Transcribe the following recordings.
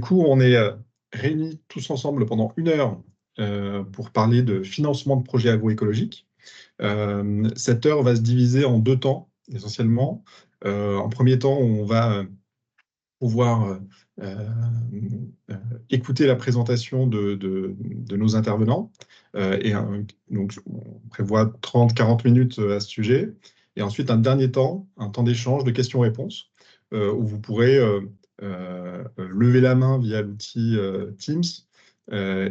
coup, on est réunis tous ensemble pendant 1 heure pour parler de financement de projets agroécologiques. Cette heure va se diviser en 2 temps, essentiellement. En premier temps, on va pouvoir écouter la présentation de nos intervenants. Donc, on prévoit 30-40 minutes à ce sujet. Et ensuite, un dernier temps, un temps d'échange de questions-réponses, où vous pourrez lever la main via l'outil Teams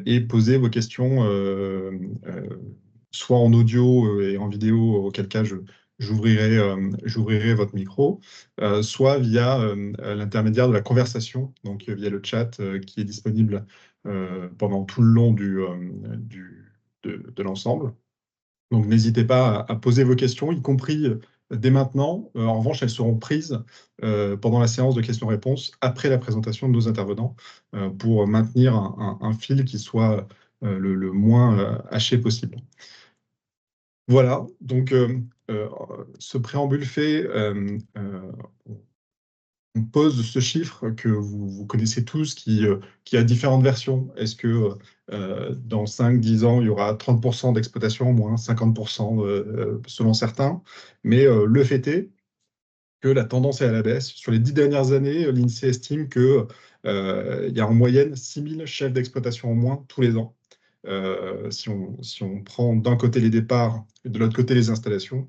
et poser vos questions soit en audio et en vidéo, auquel cas j'ouvrirai votre micro, soit via l'intermédiaire de la conversation, donc via le chat qui est disponible pendant tout le long de l'ensemble. Donc n'hésitez pas à poser vos questions, y compris dès maintenant. En revanche, elles seront prises pendant la séance de questions-réponses, après la présentation de nos intervenants, pour maintenir un fil qui soit le moins haché possible. Voilà, donc ce préambule fait, on pose ce chiffre que vous connaissez tous, qui a différentes versions. Est-ce que dans 5-10 ans, il y aura 30% d'exploitation en moins, 50% selon certains? Mais le fait est que la tendance est à la baisse. Sur les 10 dernières années, l'INSEE estime qu'il y a en moyenne 6000 chefs d'exploitation en moins tous les ans. Si on prend d'un côté les départs et de l'autre côté les installations,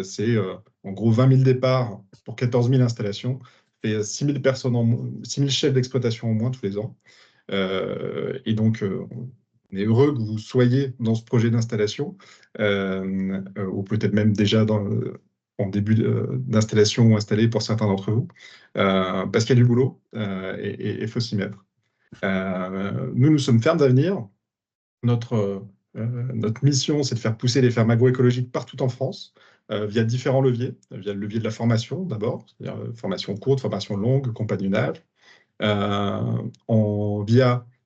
c'est en gros 20 000 départs pour 14 000 installations, fait 6 000 chefs d'exploitation en moins tous les ans. Et donc, on est heureux que vous soyez dans ce projet d'installation, ou peut-être même déjà en début d'installation ou installé pour certains d'entre vous, parce qu'il y a du boulot et il faut s'y mettre. Nous sommes Fermes d'Avenir. Notre mission, c'est de faire pousser les fermes agroécologiques partout en France, via différents leviers, via le levier de la formation d'abord, c'est-à-dire formation courte, formation longue, compagnonnage, via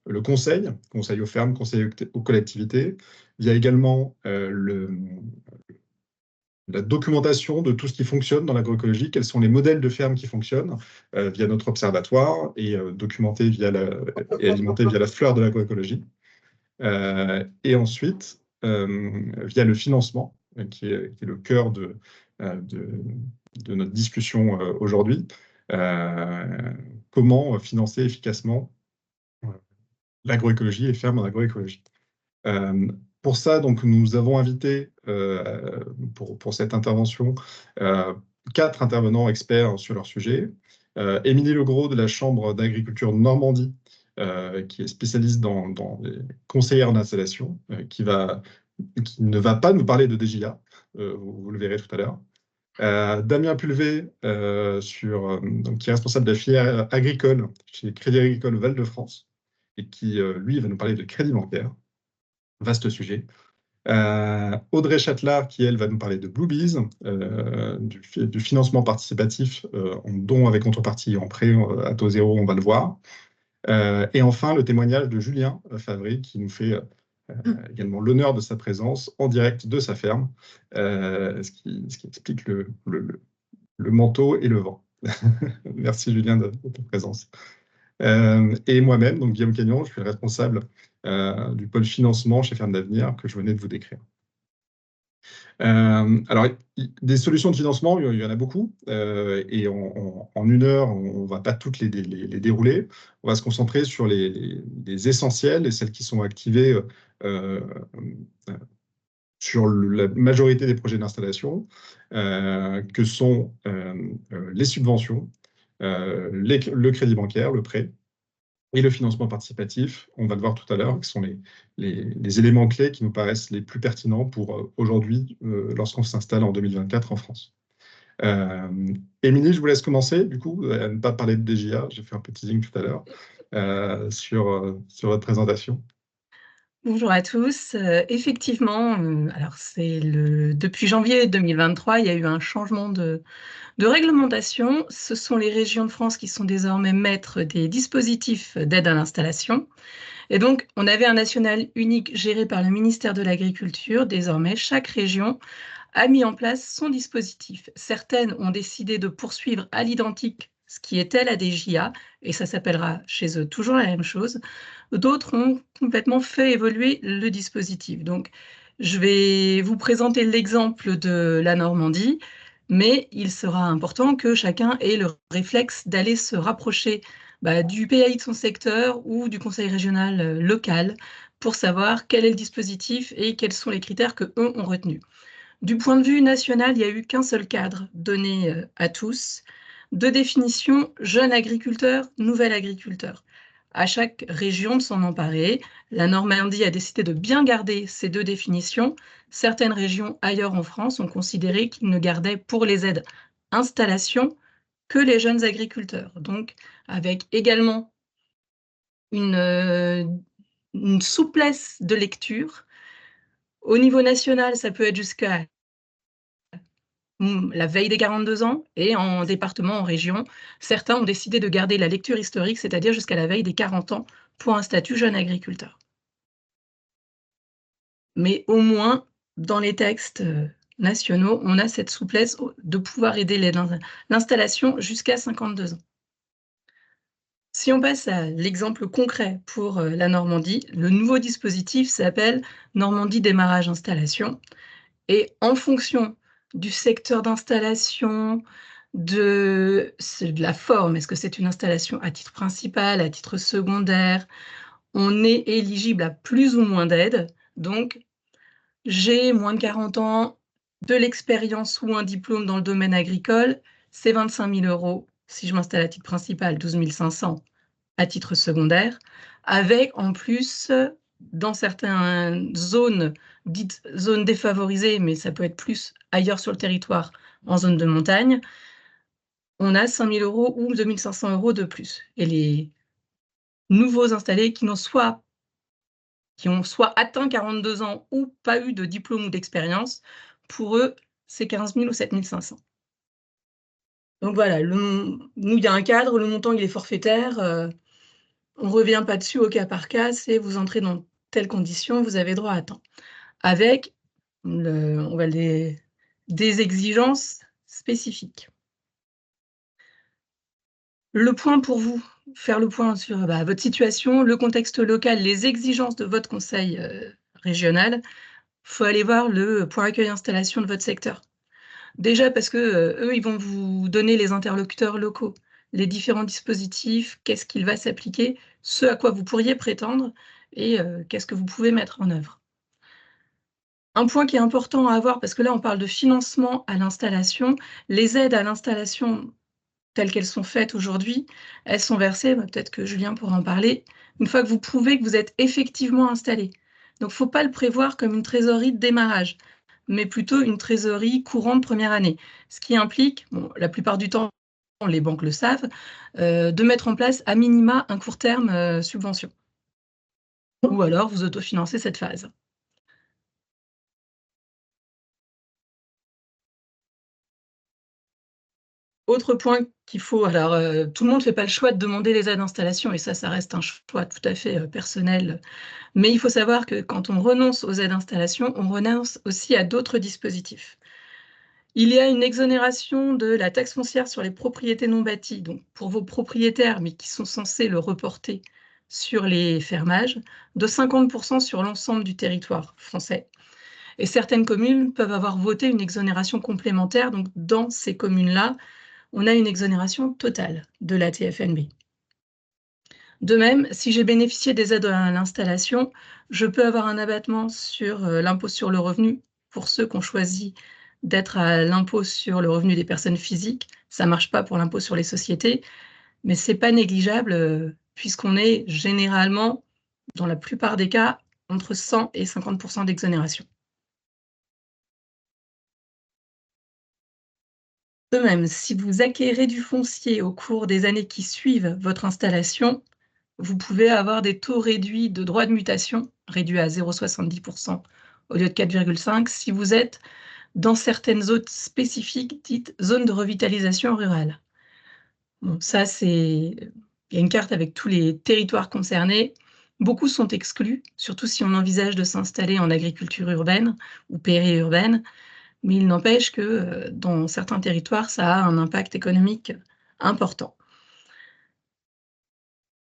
le conseil aux fermes, conseil aux collectivités, via également la documentation de tout ce qui fonctionne dans l'agroécologie, quels sont les modèles de fermes qui fonctionnent, via notre observatoire et documenté et alimenté via la fleur de l'agroécologie. Et ensuite, via le financement, qui est le cœur de notre discussion aujourd'hui, comment financer efficacement l'agroécologie et fermes en agroécologie. Pour ça, donc, nous avons invité pour cette intervention 4 intervenants experts sur leur sujet. Émilie Legros de la Chambre d'agriculture de Normandie, qui est spécialiste dans les conseillères d'installation, qui ne va pas nous parler de DJA, vous le verrez tout à l'heure. Damien Pulvé, qui est responsable de la filière agricole chez Crédit Agricole Val-de-France, et qui, lui, va nous parler de crédit bancaire. Vaste sujet. Audrey Châtelard, qui, elle, va nous parler de Bluebees, du financement participatif en don avec contrepartie, en prêt à taux zéro, on va le voir. Et enfin, le témoignage de Julien Favry, qui nous fait également l'honneur de sa présence en direct de sa ferme, ce qui explique le manteau et le vent. Merci Julien de ta présence. Et moi-même, donc Guillaume Cagnon, je suis le responsable du pôle financement chez Fermes d'Avenir que je venais de vous décrire. Alors, des solutions de financement, il y en a beaucoup, et en 1 heure, on ne va pas toutes les dérouler. On va se concentrer sur les essentielles et celles qui sont activées sur la majorité des projets d'installation, que sont les subventions, le crédit bancaire, le prêt, et le financement participatif, on va le voir tout à l'heure, qui sont les éléments clés qui nous paraissent les plus pertinents pour aujourd'hui, lorsqu'on s'installe en 2024 en France. Émilie, je vous laisse commencer, du coup, à ne pas parler de DJA, j'ai fait un petit teasing tout à l'heure, sur votre présentation. Bonjour à tous. Effectivement, alors depuis janvier 2023, il y a eu un changement de réglementation. Ce sont les régions de France qui sont désormais maîtres des dispositifs d'aide à l'installation. Et donc, on avait un national unique géré par le ministère de l'Agriculture. Désormais, chaque région a mis en place son dispositif. Certaines ont décidé de poursuivre à l'identique ce qui était la DJA, et ça s'appellera chez eux toujours la même chose. D'autres ont complètement fait évoluer le dispositif. Donc, je vais vous présenter l'exemple de la Normandie, mais il sera important que chacun ait le réflexe d'aller se rapprocher du PAI de son secteur ou du conseil régional local pour savoir quel est le dispositif et quels sont les critères qu'eux ont retenus. Du point de vue national, il n'y a eu qu'un seul cadre donné à tous, de définition jeune agriculteur, nouvel agriculteur. À chaque région de s'en emparer. La Normandie a décidé de bien garder ces deux définitions. Certaines régions ailleurs en France ont considéré qu'ils ne gardaient pour les aides installation que les jeunes agriculteurs. Donc, avec également une souplesse de lecture. Au niveau national, ça peut être jusqu'à la veille des 42 ans, et en département, en région, certains ont décidé de garder la lecture historique, c'est-à-dire jusqu'à la veille des 40 ans, pour un statut jeune agriculteur. Mais au moins, dans les textes nationaux, on a cette souplesse de pouvoir aider l'installation jusqu'à 52 ans. Si on passe à l'exemple concret pour la Normandie, le nouveau dispositif s'appelle Normandie démarrage installation. Et en fonction du secteur d'installation, de la forme, est-ce que c'est une installation à titre principal, à titre secondaire, on est éligible à plus ou moins d'aides. Donc, j'ai moins de 40 ans, de l'expérience ou un diplôme dans le domaine agricole, c'est 25 000 € si je m'installe à titre principal, 12 500 à titre secondaire, avec en plus, dans certaines zones, dites zones défavorisées, mais ça peut être plus ailleurs sur le territoire, en zone de montagne, on a 5 000 € ou 2 500 € de plus. Et les nouveaux installés qui ont soit atteint 42 ans ou pas eu de diplôme ou d'expérience, pour eux, c'est 15 000 ou 7 500. Donc voilà, nous, il y a un cadre, le montant, il est forfaitaire, on ne revient pas dessus au cas par cas, c'est vous entrez dans telles conditions, vous avez droit à tant. Avec des exigences spécifiques. Le point pour vous, faire le point sur votre situation, le contexte local, les exigences de votre conseil régional, il faut aller voir le point accueil installation de votre secteur. Déjà parce que eux, ils vont vous donner les interlocuteurs locaux, les différents dispositifs, qu'est-ce qu'il va s'appliquer, ce à quoi vous pourriez prétendre et qu'est-ce que vous pouvez mettre en œuvre. Un point qui est important à avoir, parce que là, on parle de financement à l'installation. Les aides à l'installation telles qu'elles sont faites aujourd'hui, elles sont versées, peut-être que Julien pourra en parler, une fois que vous prouvez que vous êtes effectivement installé. Donc, il ne faut pas le prévoir comme une trésorerie de démarrage, mais plutôt une trésorerie courante première année. Ce qui implique, la plupart du temps, les banques le savent, de mettre en place à minima un court terme subvention. Ou alors, vous autofinancez cette phase. Autre point qu'il faut, alors tout le monde ne fait pas le choix de demander les aides d'installation, et ça reste un choix tout à fait personnel. Mais il faut savoir que quand on renonce aux aides d'installation, on renonce aussi à d'autres dispositifs. Il y a une exonération de la taxe foncière sur les propriétés non bâties, donc pour vos propriétaires, mais qui sont censés le reporter sur les fermages, de 50% sur l'ensemble du territoire français. Et certaines communes peuvent avoir voté une exonération complémentaire, donc dans ces communes-là, on a une exonération totale de la TFNB. De même, si j'ai bénéficié des aides à l'installation, je peux avoir un abattement sur l'impôt sur le revenu pour ceux qui ont choisi d'être à l'impôt sur le revenu des personnes physiques. Ça ne marche pas pour l'impôt sur les sociétés, mais ce n'est pas négligeable puisqu'on est généralement, dans la plupart des cas, entre 100 et 50% d'exonération. De même, si vous acquérez du foncier au cours des années qui suivent votre installation, vous pouvez avoir des taux réduits de droits de mutation, réduits à 0,70% au lieu de 4,5% si vous êtes dans certaines zones spécifiques dites zones de revitalisation rurale. Bon, ça, il y a une carte avec tous les territoires concernés. Beaucoup sont exclus, surtout si on envisage de s'installer en agriculture urbaine ou périurbaine. Mais il n'empêche que dans certains territoires, ça a un impact économique important.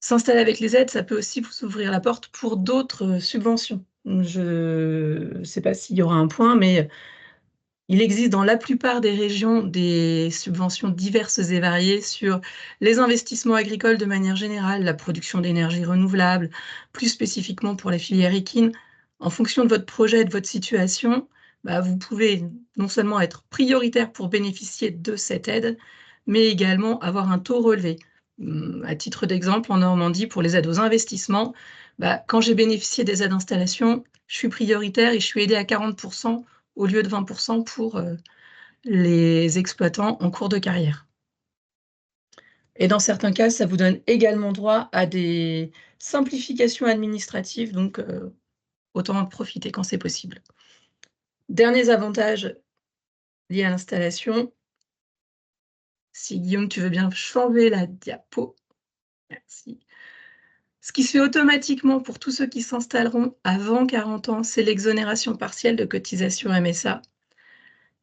s'installer avec les aides, ça peut aussi vous ouvrir la porte pour d'autres subventions. Je ne sais pas s'il y aura un point, mais il existe dans la plupart des régions des subventions diverses et variées sur les investissements agricoles de manière générale, la production d'énergie renouvelable, plus spécifiquement pour la filière équine. En fonction de votre projet et de votre situation, vous pouvez non seulement être prioritaire pour bénéficier de cette aide, mais également avoir un taux relevé. À titre d'exemple, en Normandie, pour les aides aux investissements, quand j'ai bénéficié des aides d'installation, je suis prioritaire et je suis aidée à 40% au lieu de 20% pour les exploitants en cours de carrière. Et dans certains cas, ça vous donne également droit à des simplifications administratives, donc autant en profiter quand c'est possible. Derniers avantages liés à l'installation. Si Guillaume, tu veux bien changer la diapo. Merci. Ce qui se fait automatiquement pour tous ceux qui s'installeront avant 40 ans, c'est l'exonération partielle de cotisation MSA.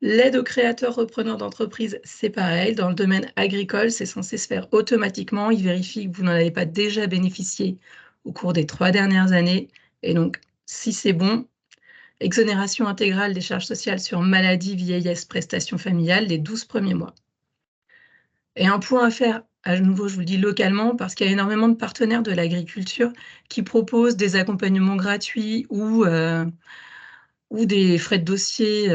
L'aide aux créateurs repreneurs d'entreprise, c'est pareil. Dans le domaine agricole, c'est censé se faire automatiquement. Il vérifie que vous n'en avez pas déjà bénéficié au cours des 3 dernières années. Et donc, si c'est bon, exonération intégrale des charges sociales sur maladie, vieillesse, prestations familiales les 12 premiers mois. Et un point à faire, à nouveau, je vous le dis localement, parce qu'il y a énormément de partenaires de l'agriculture qui proposent des accompagnements gratuits ou des frais de dossier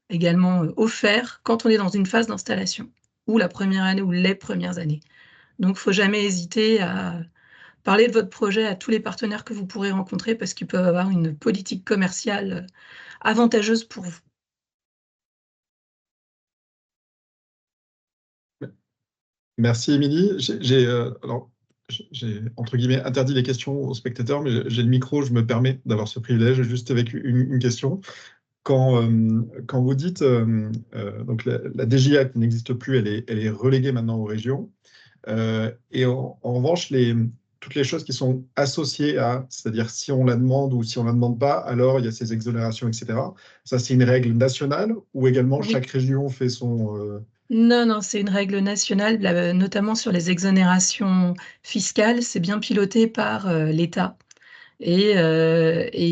également offerts quand on est dans une phase d'installation, ou la première année ou les premières années. Donc, il ne faut jamais hésiter à parler de votre projet à tous les partenaires que vous pourrez rencontrer parce qu'ils peuvent avoir une politique commerciale avantageuse pour vous. Merci, Émilie. J'ai entre guillemets interdit les questions aux spectateurs, mais j'ai le micro, je me permets d'avoir ce privilège juste avec une question. Quand vous dites donc la DGA qui n'existe plus, elle est reléguée maintenant aux régions, et en revanche, toutes les choses qui sont associées à, c'est-à-dire si on la demande ou si on la demande pas, alors il y a ces exonérations, etc. Ça, c'est une règle nationale ou également Oui. chaque région fait son... Non, c'est une règle nationale, notamment sur les exonérations fiscales. C'est bien piloté par l'État. Et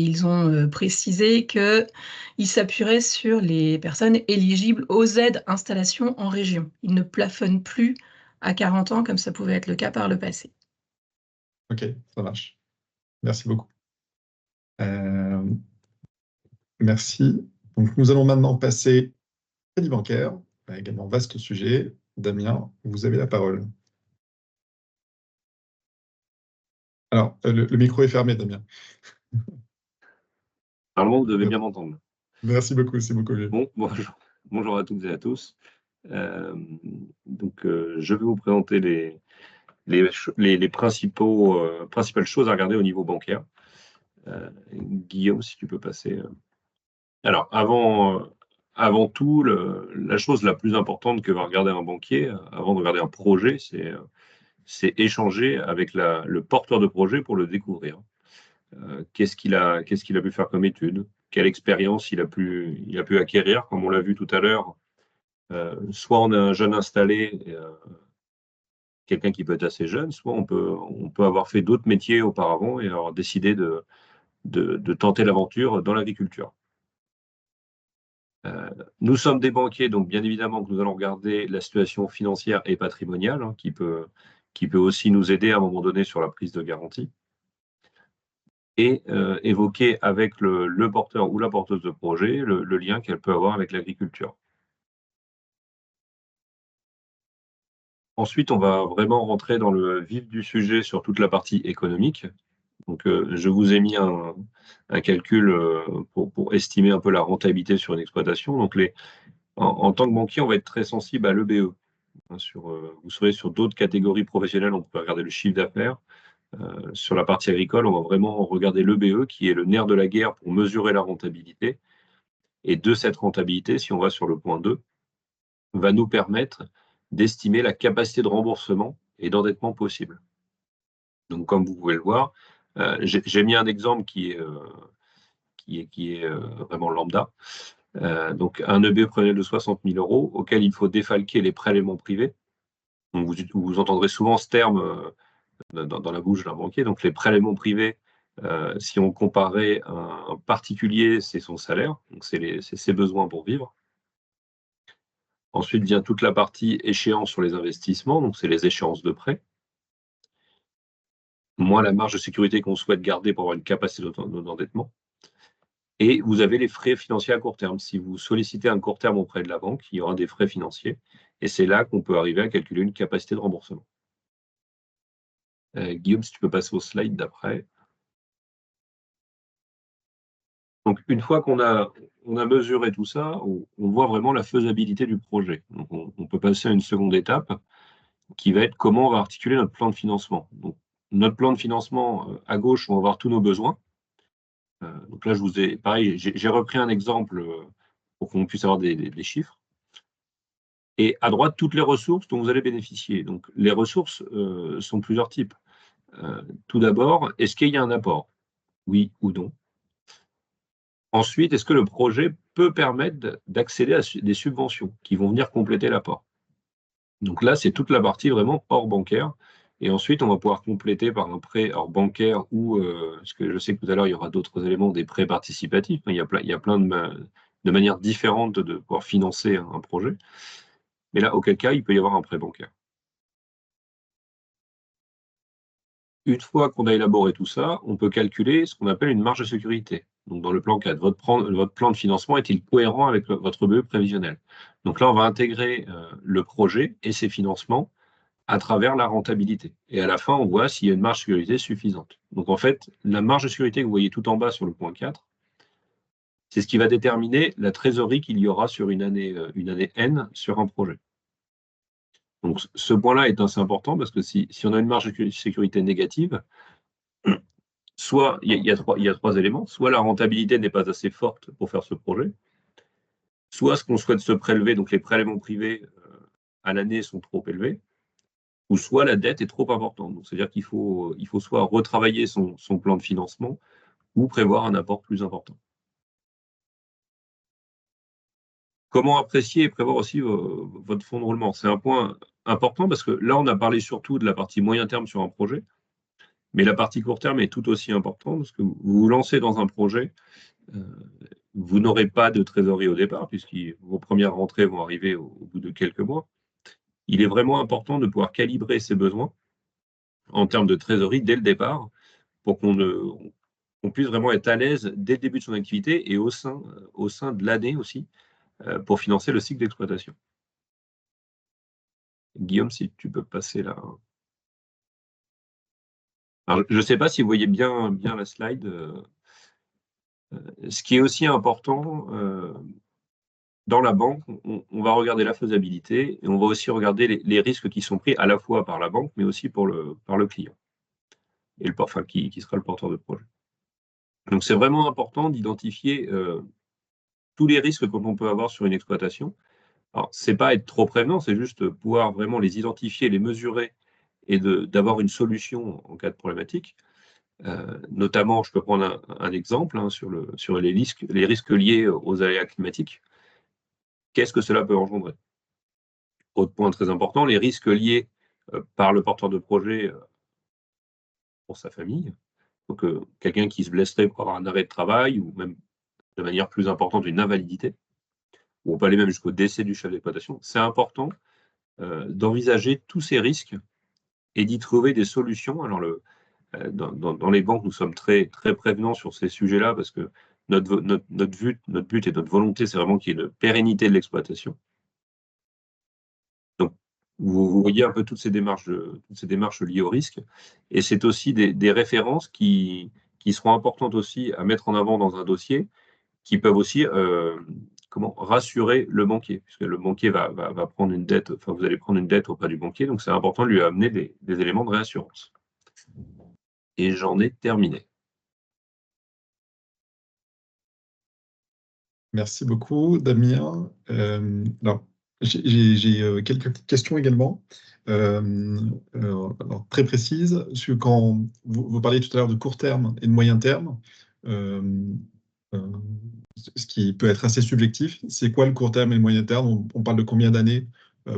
ils ont précisé qu'ils s'appuieraient sur les personnes éligibles aux aides installation en région. Ils ne plafonnent plus à 40 ans comme ça pouvait être le cas par le passé. Ok, ça marche. Merci beaucoup. Merci. Donc, nous allons maintenant passer au crédit bancaire, également vaste sujet. Damien, vous avez la parole. Alors, le micro est fermé, Damien. Normalement, vous devez bien m'entendre. Merci beaucoup, c'est beaucoup mieux. Bon, bonjour à toutes et à tous. Je vais vous présenter les principales choses à regarder au niveau bancaire. Guillaume, si tu peux passer. Alors, avant tout, la chose la plus importante que va regarder un banquier, avant de regarder un projet, c'est échanger avec le porteur de projet pour le découvrir. Qu'est-ce qu'il a pu faire comme étude, quelle expérience il a pu acquérir, comme on l'a vu tout à l'heure. Soit on a un jeune installé, quelqu'un qui peut être assez jeune, soit on peut avoir fait d'autres métiers auparavant et avoir décidé de tenter l'aventure dans l'agriculture. Nous sommes des banquiers, donc bien évidemment que nous allons regarder la situation financière et patrimoniale, qui peut aussi nous aider à un moment donné sur la prise de garantie. Et évoquer avec le porteur ou la porteuse de projet le lien qu'elle peut avoir avec l'agriculture. Ensuite, on va vraiment rentrer dans le vif du sujet sur toute la partie économique. Donc, je vous ai mis un calcul pour estimer un peu la rentabilité sur une exploitation. Donc, en tant que banquier, on va être très sensible à l'EBE. Vous serez sur d'autres catégories professionnelles, on peut regarder le chiffre d'affaires. Sur la partie agricole, on va vraiment regarder l'EBE, qui est le nerf de la guerre pour mesurer la rentabilité. Et de cette rentabilité, si on va sur le point 2, va nous permettre d'estimer la capacité de remboursement et d'endettement possible. Donc, comme vous pouvez le voir, j'ai mis un exemple qui est vraiment lambda. Donc, un EBE prévisionnel de 60 000 € auquel il faut défalquer les prélèvements privés. Donc vous entendrez souvent ce terme dans la bouche d'un banquier. Donc les prélèvements privés, si on comparait un particulier, c'est son salaire, donc c'est ses besoins pour vivre. Ensuite vient toute la partie échéance sur les investissements, donc c'est les échéances de prêt. Moins la marge de sécurité qu'on souhaite garder pour avoir une capacité d'endettement. Et vous avez les frais financiers à court terme. Si vous sollicitez un court terme auprès de la banque, il y aura des frais financiers. Et c'est là qu'on peut arriver à calculer une capacité de remboursement. Guillaume, si tu peux passer au slide d'après. Donc, une fois qu'on a mesuré tout ça, on voit vraiment la faisabilité du projet. Donc, on peut passer à une seconde étape qui va être comment on va articuler notre plan de financement. Donc, notre plan de financement, à gauche, on va voir tous nos besoins. Donc là, pareil, j'ai repris un exemple pour qu'on puisse avoir des chiffres. Et à droite, toutes les ressources dont vous allez bénéficier. Donc, les ressources sont de plusieurs types. Tout d'abord, est-ce qu'il y a un apport? Oui ou non? Ensuite, est-ce que le projet peut permettre d'accéder à des subventions qui vont venir compléter l'apport? Donc là, c'est toute la partie vraiment hors bancaire. Et ensuite, on va pouvoir compléter par un prêt hors bancaire ou, parce que je sais que tout à l'heure, il y aura d'autres éléments, des prêts participatifs. Il y a plein de manières différentes de pouvoir financer un projet. Mais là, auquel cas, il peut y avoir un prêt bancaire. Une fois qu'on a élaboré tout ça, on peut calculer ce qu'on appelle une marge de sécurité. Donc, dans le plan 4, votre plan de financement est-il cohérent avec votre BE prévisionnel? Donc là, on va intégrer le projet et ses financements à travers la rentabilité. Et à la fin, on voit s'il y a une marge de sécurité suffisante. Donc en fait, la marge de sécurité que vous voyez tout en bas sur le point 4, c'est ce qui va déterminer la trésorerie qu'il y aura sur une année N sur un projet. Donc ce point-là est assez important parce que si on a une marge de sécurité négative, soit il y a trois éléments, soit la rentabilité n'est pas assez forte pour faire ce projet, soit ce qu'on souhaite se prélever, donc les prélèvements privés à l'année sont trop élevés, ou soit la dette est trop importante. Donc c'est-à-dire qu'il faut soit retravailler son plan de financement ou prévoir un apport plus important. Comment apprécier et prévoir aussi votre fonds de roulement? C'est un point important parce que là, on a parlé surtout de la partie moyen terme sur un projet, mais la partie court terme est tout aussi importante parce que vous vous lancez dans un projet, vous n'aurez pas de trésorerie au départ puisque vos premières rentrées vont arriver au bout de quelques mois. Il est vraiment important de pouvoir calibrer ses besoins en termes de trésorerie dès le départ pour qu'on puisse vraiment être à l'aise dès le début de son activité et au sein de l'année aussi pour financer le cycle d'exploitation. Guillaume, si tu peux passer là. Alors, je ne sais pas si vous voyez bien la slide. Ce qui est aussi important, dans la banque, on va regarder la faisabilité et on va aussi regarder les risques qui sont pris à la fois par la banque, mais aussi par le client, et qui sera le porteur de projet. Donc, c'est vraiment important d'identifier tous les risques qu'on peut avoir sur une exploitation. Alors, ce n'est pas être trop prévenant, c'est juste pouvoir vraiment les identifier, les mesurer et d'avoir une solution en cas de problématique. Notamment, je peux prendre un exemple sur les risques liés aux aléas climatiques. Qu'est-ce que cela peut engendrer? Autre point très important, les risques liés par le porteur de projet pour sa famille. Donc, quelqu'un qui se blesserait pour avoir un arrêt de travail ou même de manière plus importante une invalidité, ou on peut aller même jusqu'au décès du chef d'exploitation. C'est important d'envisager tous ces risques et d'y trouver des solutions. Alors, dans les banques, nous sommes très, très prévenants sur ces sujets-là parce que notre but et notre volonté, c'est vraiment qu'il y ait une pérennité de l'exploitation. Donc, vous voyez un peu toutes ces démarches liées au risque. Et c'est aussi des références qui seront importantes aussi à mettre en avant dans un dossier, qui peuvent aussi rassurer le banquier, puisque le banquier va prendre une dette, enfin vous allez prendre une dette auprès du banquier, donc c'est important de lui amener des éléments de réassurance. Et j'en ai terminé. Merci beaucoup, Damien. Alors, j'ai quelques petites questions également, alors, très précises. Quand vous parliez tout à l'heure de court terme et de moyen terme, ce qui peut être assez subjectif, c'est quoi le court terme et le moyen terme? On parle de combien d'années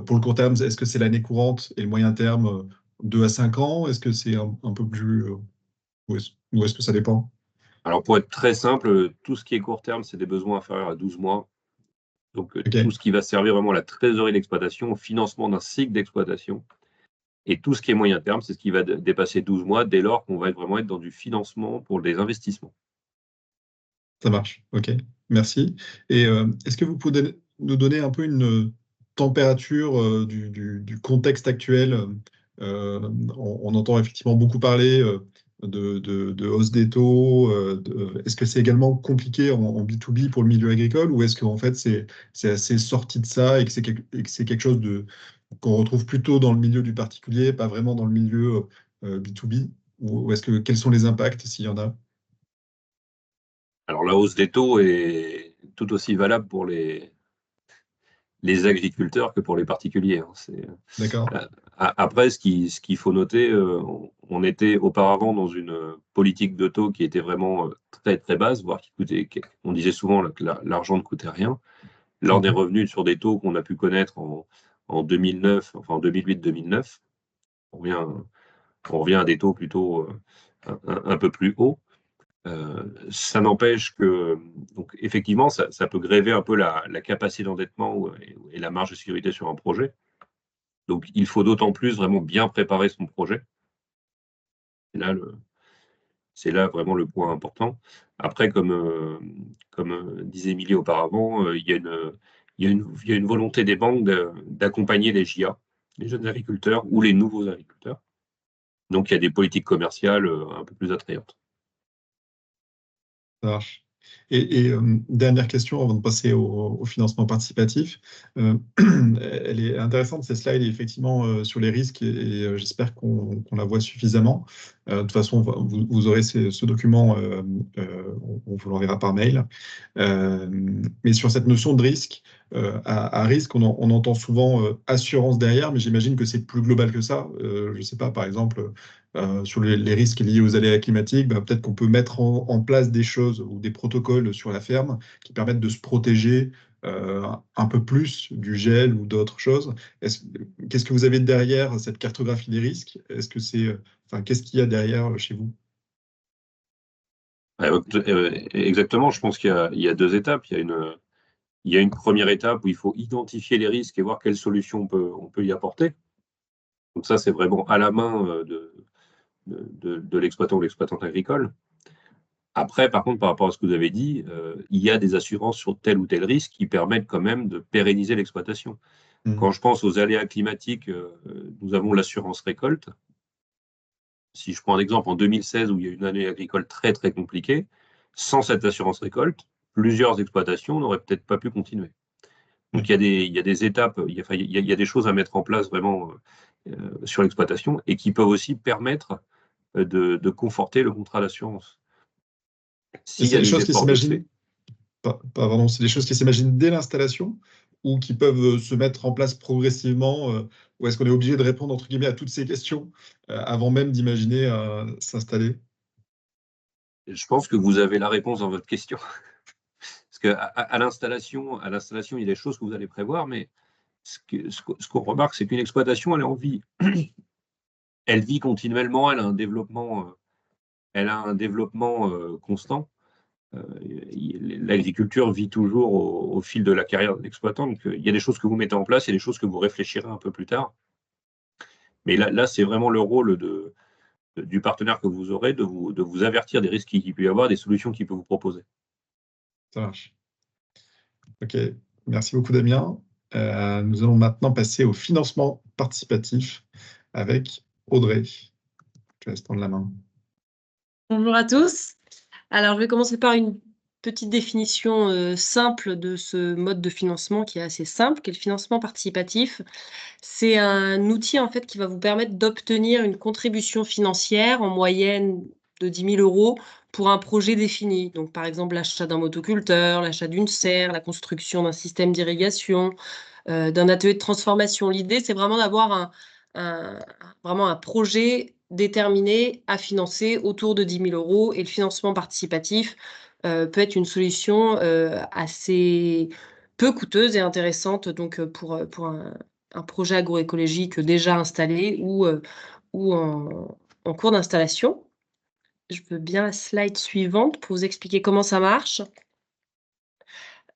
Pour le court terme, est-ce que c'est l'année courante et le moyen terme, 2 à 5 ans? Est-ce que c'est un peu plus... ou est-ce que ça dépend? Alors, pour être très simple, tout ce qui est court terme, c'est des besoins inférieurs à 12 mois. Donc, Ok, tout ce qui va servir vraiment à la trésorerie d'exploitation, au financement d'un cycle d'exploitation. Et tout ce qui est moyen terme, c'est ce qui va dépasser 12 mois dès lors qu'on va vraiment être dans du financement pour des investissements. ça marche. Ok, merci. Et est-ce que vous pouvez nous donner un peu une température du contexte actuel? On entend effectivement beaucoup parler de hausse des taux. Est-ce que c'est également compliqué en B2B pour le milieu agricole, ou est-ce qu'en fait c'est assez sorti de ça et que c'est quelque chose qu'on retrouve plutôt dans le milieu du particulier, pas vraiment dans le milieu B2B? Ou quels sont les impacts, s'il y en a? Alors, la hausse des taux est tout aussi valable pour les agriculteurs que pour les particuliers, hein. D'accord? Après, ce qu'il faut noter, on était auparavant dans une politique de taux qui était vraiment très très basse, voire on disait souvent que l'argent ne coûtait rien. Là, on est revenu sur des taux qu'on a pu connaître en 2009, enfin en 2008-2009. On revient à des taux plutôt un peu plus hauts. Ça n'empêche que, donc, effectivement, ça peut gréver un peu la capacité d'endettement et la marge de sécurité sur un projet. Donc, il faut d'autant plus vraiment bien préparer son projet. C'est là vraiment le point important. Après, comme disait Émilie auparavant, il y a une volonté des banques d'accompagner les JA, les jeunes agriculteurs ou les nouveaux agriculteurs. Donc, il y a des politiques commerciales un peu plus attrayantes. Ça marche. Et dernière question avant de passer au financement participatif. Elle est intéressante, cette slide, effectivement, sur les risques, et j'espère qu'on la voit suffisamment. De toute façon, vous aurez ce document, on vous l'enverra par mail. Mais sur cette notion de risque, à risque, on entend souvent assurance derrière, mais j'imagine que c'est plus global que ça. Je ne sais pas, par exemple, sur les risques liés aux aléas climatiques, peut-être qu'on peut mettre en place des choses ou des protocoles sur la ferme qui permettent de se protéger un peu plus du gel ou d'autres choses. Qu'est-ce que vous avez derrière cette cartographie des risques? Qu'est-ce qu'il y a derrière chez vous? Exactement, je pense qu'il y a deux étapes. Il y a une première étape où il faut identifier les risques et voir quelles solutions on peut y apporter. Donc ça, c'est vraiment à la main de l'exploitant ou l'exploitante agricole. Après, par contre, par rapport à ce que vous avez dit, il y a des assurances sur tel ou tel risque qui permettent quand même de pérenniser l'exploitation. Quand je pense aux aléas climatiques, nous avons l'assurance récolte. Si je prends un exemple en 2016 où il y a eu une année agricole très très compliquée, sans cette assurance récolte, plusieurs exploitations n'auraient peut-être pas pu continuer. Donc il y a des étapes, il y a des choses à mettre en place vraiment sur l'exploitation et qui peuvent aussi permettre de conforter le contrat d'assurance. S'il y C'est a des des choses qui efforts de s'imaginent, fait. pardon, c'est des choses qui s'imaginent dès l'installation ou qui peuvent se mettre en place progressivement, ou est-ce qu'on est obligé de répondre entre guillemets à toutes ces questions avant même d'imaginer s'installer? Je pense que vous avez la réponse dans votre question. Parce qu'à l'installation, il y a des choses que vous allez prévoir, mais ce qu'on remarque, c'est qu'une exploitation, elle est en vie. Elle vit continuellement, elle a un développement constant. L'agriculture vit toujours au fil de la carrière de l'exploitant. Donc, il y a des choses que vous mettez en place, il y a des choses que vous réfléchirez un peu plus tard. Mais là c'est vraiment le rôle du partenaire que vous aurez de vous avertir des risques qu'il peut y avoir, des solutions qu'il peut vous proposer. Ça marche. Ok, merci beaucoup Damien. Nous allons maintenant passer au financement participatif avec Audrey. Je laisse prendre la main. Bonjour à tous. Alors, je vais commencer par une petite définition simple de ce mode de financement qui est assez simple, qui est le financement participatif. C'est un outil en fait qui va vous permettre d'obtenir une contribution financière en moyenne de 10 000 € pour un projet défini. Donc, par exemple, l'achat d'un motoculteur, l'achat d'une serre, la construction d'un système d'irrigation, d'un atelier de transformation. L'idée, c'est vraiment d'avoir vraiment un projet déterminé à financer autour de 10 000 € et le financement participatif peut être une solution assez peu coûteuse et intéressante donc pour un projet agroécologique déjà installé ou en cours d'installation. Je veux bien la slide suivante pour vous expliquer comment ça marche.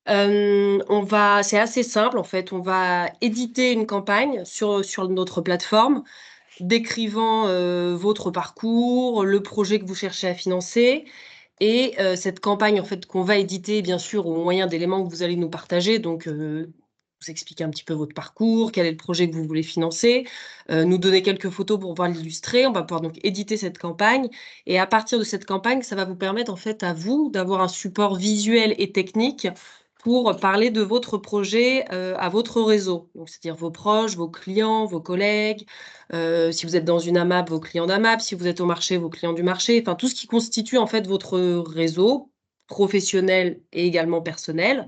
C'est assez simple en fait, on va éditer une campagne sur notre plateforme, décrivant votre parcours, le projet que vous cherchez à financer. Et cette campagne en fait qu'on va éditer, bien sûr, au moyen d'éléments que vous allez nous partager. Donc, vous expliquer un petit peu votre parcours, quel est le projet que vous voulez financer, nous donner quelques photos pour pouvoir l'illustrer. On va pouvoir donc éditer cette campagne. Et à partir de cette campagne, ça va vous permettre en fait à vous d'avoir un support visuel et technique pour parler de votre projet à votre réseau. Donc, c'est-à-dire vos proches, vos clients, vos collègues, si vous êtes dans une AMAP, vos clients d'AMAP, si vous êtes au marché, vos clients du marché, enfin tout ce qui constitue en fait votre réseau professionnel et également personnel.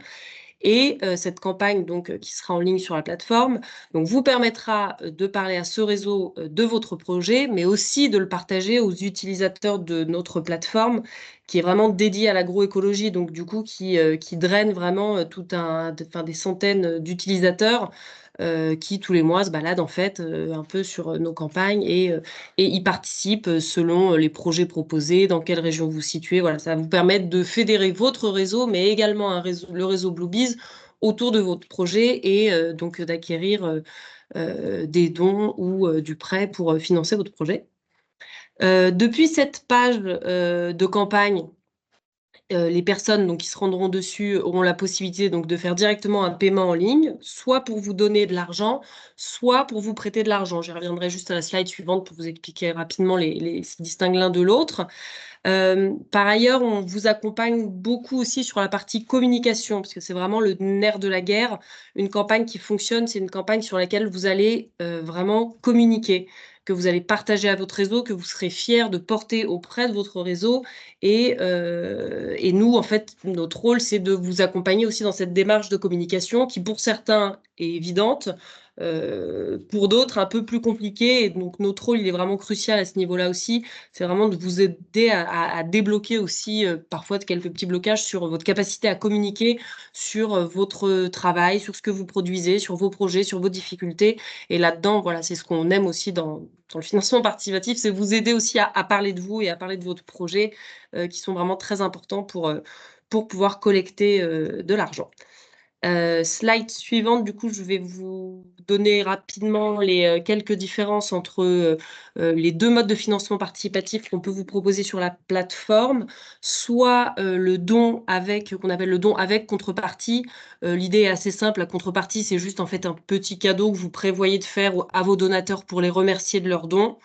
Et cette campagne donc qui sera en ligne sur la plateforme donc vous permettra de parler à ce réseau de votre projet, mais aussi de le partager aux utilisateurs de notre plateforme qui est vraiment dédiée à l'agroécologie, donc du coup qui draine vraiment des centaines d'utilisateurs qui tous les mois se baladent en fait un peu sur nos campagnes et y participent selon les projets proposés, dans quelle région vous vous situez. Voilà, ça va vous permettre de fédérer votre réseau, mais également le réseau Bluebees autour de votre projet et donc d'acquérir des dons ou du prêt pour financer votre projet. Depuis cette page de campagne, les personnes donc, qui se rendront dessus auront la possibilité donc, de faire directement un paiement en ligne, soit pour vous donner de l'argent, soit pour vous prêter de l'argent. Je reviendrai juste à la slide suivante pour vous expliquer rapidement se distinguent l'un de l'autre. Par ailleurs, on vous accompagne beaucoup aussi sur la partie communication, parce que c'est vraiment le nerf de la guerre. Une campagne qui fonctionne, c'est une campagne sur laquelle vous allez vraiment communiquer, que vous allez partager à votre réseau, que vous serez fiers de porter auprès de votre réseau. Et nous, en fait, notre rôle, c'est de vous accompagner aussi dans cette démarche de communication qui, pour certains, est évidente, pour d'autres un peu plus compliqué. Et donc notre rôle il est vraiment crucial à ce niveau-là aussi, c'est vraiment de vous aider à débloquer aussi parfois de quelques petits blocages sur votre capacité à communiquer sur votre travail, sur ce que vous produisez, sur vos projets, sur vos difficultés. Et là-dedans, voilà, c'est ce qu'on aime aussi dans le financement participatif, c'est vous aider aussi à parler de vous et à parler de votre projet qui sont vraiment très importants pour pouvoir collecter de l'argent. Slide suivante, du coup, je vais vous donner rapidement les quelques différences entre les deux modes de financement participatif qu'on peut vous proposer sur la plateforme, soit le don qu'on appelle le don avec contrepartie. L'idée est assez simple, la contrepartie, c'est juste en fait un petit cadeau que vous prévoyez de faire à vos donateurs pour les remercier de leur don.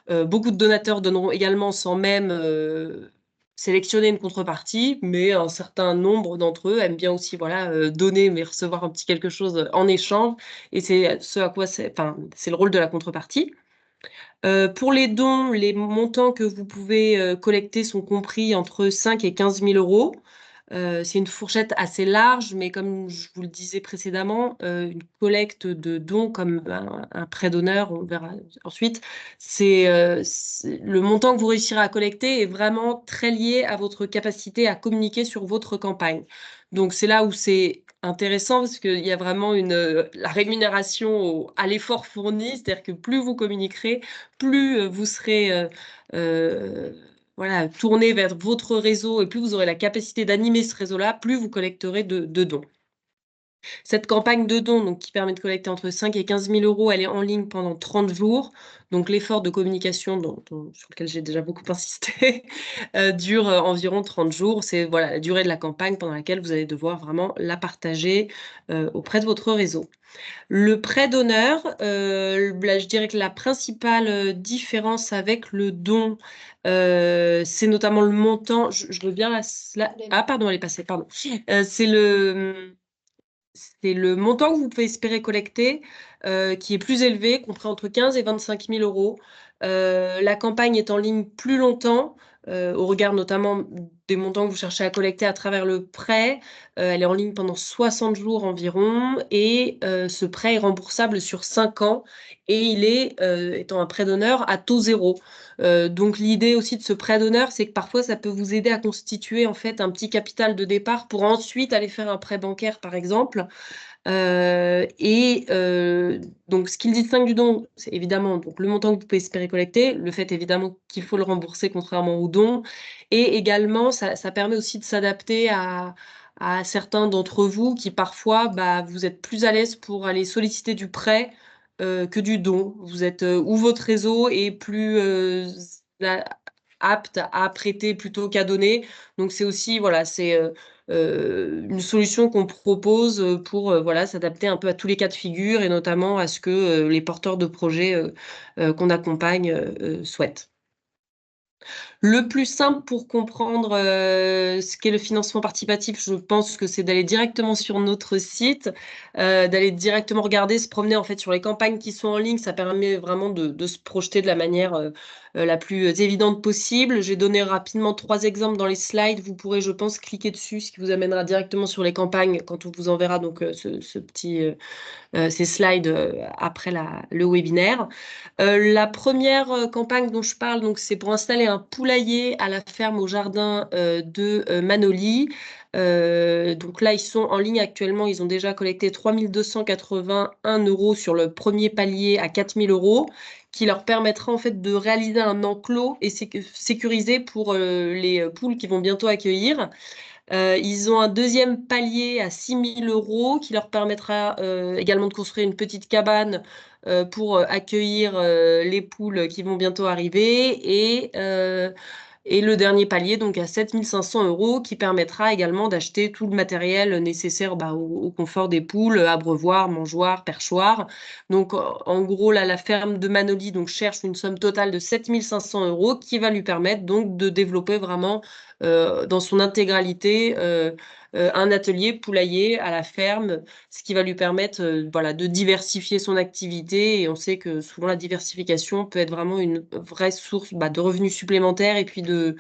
Beaucoup de donateurs donneront également sans même sélectionner une contrepartie, mais un certain nombre d'entre eux aiment bien aussi donner, mais recevoir un petit quelque chose en échange. Et c'est ce à quoi c'est le rôle de la contrepartie. Pour les dons, les montants que vous pouvez collecter sont compris entre 5 et 15 000 euros. C'est une fourchette assez large, mais comme je vous le disais précédemment, une collecte de dons comme un prêt d'honneur, on verra ensuite, le montant que vous réussirez à collecter est vraiment très lié à votre capacité à communiquer sur votre campagne. Donc c'est là où c'est intéressant parce qu'il y a vraiment la rémunération à l'effort fourni, c'est-à-dire que plus vous communiquerez, plus vous serez tourner vers votre réseau et plus vous aurez la capacité d'animer ce réseau-là, plus vous collecterez de dons. Cette campagne de dons, donc, qui permet de collecter entre 5 et 15 000 euros, elle est en ligne pendant 30 jours. Donc l'effort de communication sur lequel j'ai déjà beaucoup insisté dure environ 30 jours. C'est la durée de la campagne pendant laquelle vous allez devoir vraiment la partager auprès de votre réseau. Le prêt d'honneur, je dirais que la principale différence avec le don, c'est notamment le montant. Je veux bien Ah, pardon, elle est passée, pardon. C'est le montant que vous pouvez espérer collecter qui est plus élevé, compris entre 15 et 25 000 euros. La campagne est en ligne plus longtemps, au regard notamment des montants que vous cherchez à collecter à travers le prêt. Elle est en ligne pendant 60 jours environ et ce prêt est remboursable sur 5 ans et il est, étant un prêt d'honneur, à taux zéro. Donc l'idée aussi de ce prêt d'honneur, c'est que parfois ça peut vous aider à constituer en fait un petit capital de départ pour ensuite aller faire un prêt bancaire par exemple. Donc, ce qui le distingue du don, c'est évidemment donc, le montant que vous pouvez espérer collecter, le fait évidemment qu'il faut le rembourser contrairement au don, et également, ça permet aussi de s'adapter à certains d'entre vous qui parfois, vous êtes plus à l'aise pour aller solliciter du prêt que du don. Vous êtes ou votre réseau est plus apte à prêter plutôt qu'à donner. Donc c'est aussi voilà, c'est une solution qu'on propose pour voilà, s'adapter un peu à tous les cas de figure et notamment à ce que les porteurs de projets qu'on accompagne souhaitent. Le plus simple pour comprendre ce qu'est le financement participatif, je pense que c'est d'aller directement sur notre site, d'aller directement regarder, se promener en fait sur les campagnes qui sont en ligne. Ça permet vraiment de se projeter de la manière la plus évidente possible. J'ai donné rapidement 3 exemples dans les slides. Vous pourrez, je pense, cliquer dessus, ce qui vous amènera directement sur les campagnes quand on vous enverra donc ces slides après le webinaire. La première campagne dont je parle, donc, c'est pour installer un poulailler à la ferme au jardin de Manoli. Donc là, ils sont en ligne actuellement. Ils ont déjà collecté 3 281 € sur le premier palier à 4 000 €, qui leur permettra en fait de réaliser un enclos et sécurisé pour les poules qu'ils vont bientôt accueillir. Ils ont un deuxième palier à 6 000 € qui leur permettra également de construire une petite cabane pour accueillir les poules qui vont bientôt arriver. Et le dernier palier, donc à 7 500 € qui permettra également d'acheter tout le matériel nécessaire au confort des poules, abreuvoir, mangeoire, perchoir. Donc en gros, là, la ferme de Manoli donc, cherche une somme totale de 7 500 € qui va lui permettre donc de développer vraiment dans son intégralité un atelier poulailler à la ferme, ce qui va lui permettre voilà, de diversifier son activité. Et on sait que souvent la diversification peut être vraiment une vraie source de revenus supplémentaires et puis de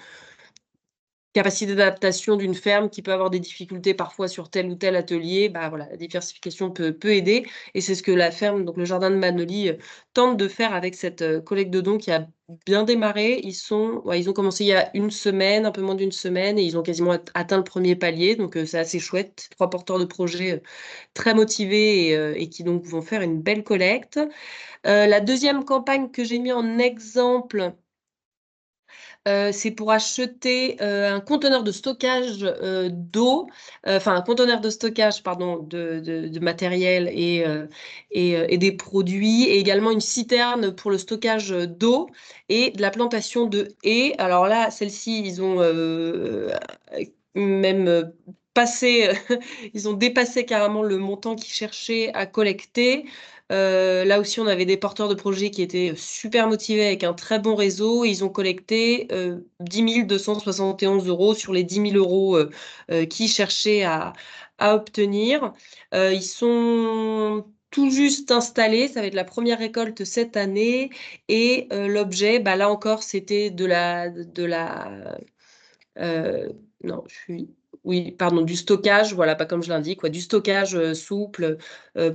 capacité d'adaptation d'une ferme qui peut avoir des difficultés parfois sur tel ou tel atelier. Voilà, la diversification peut aider. Et c'est ce que la ferme, donc le jardin de Manoli, tente de faire avec cette collecte de dons qui a bien démarré. Ils ont commencé il y a une semaine, un peu moins d'une semaine, et ils ont quasiment atteint le premier palier. Donc c'est assez chouette. 3 porteurs de projets très motivés et qui donc vont faire une belle collecte. La deuxième campagne que j'ai mis en exemple, c'est pour acheter un conteneur de stockage d'eau, enfin un conteneur de stockage, pardon, de matériel et des produits, et également une citerne pour le stockage d'eau et de la plantation de haies. Alors là, celle-ci, ils ont même ils ont dépassé carrément le montant qu'ils cherchaient à collecter. Là aussi, on avait des porteurs de projets qui étaient super motivés avec un très bon réseau. Ils ont collecté 10 271 € sur les 10 000 € qu'ils cherchaient à obtenir. Ils sont tout juste installés. Ça va être la première récolte cette année. Et l'objet, là encore, c'était non, du stockage, voilà, pas comme je l'indique, du stockage souple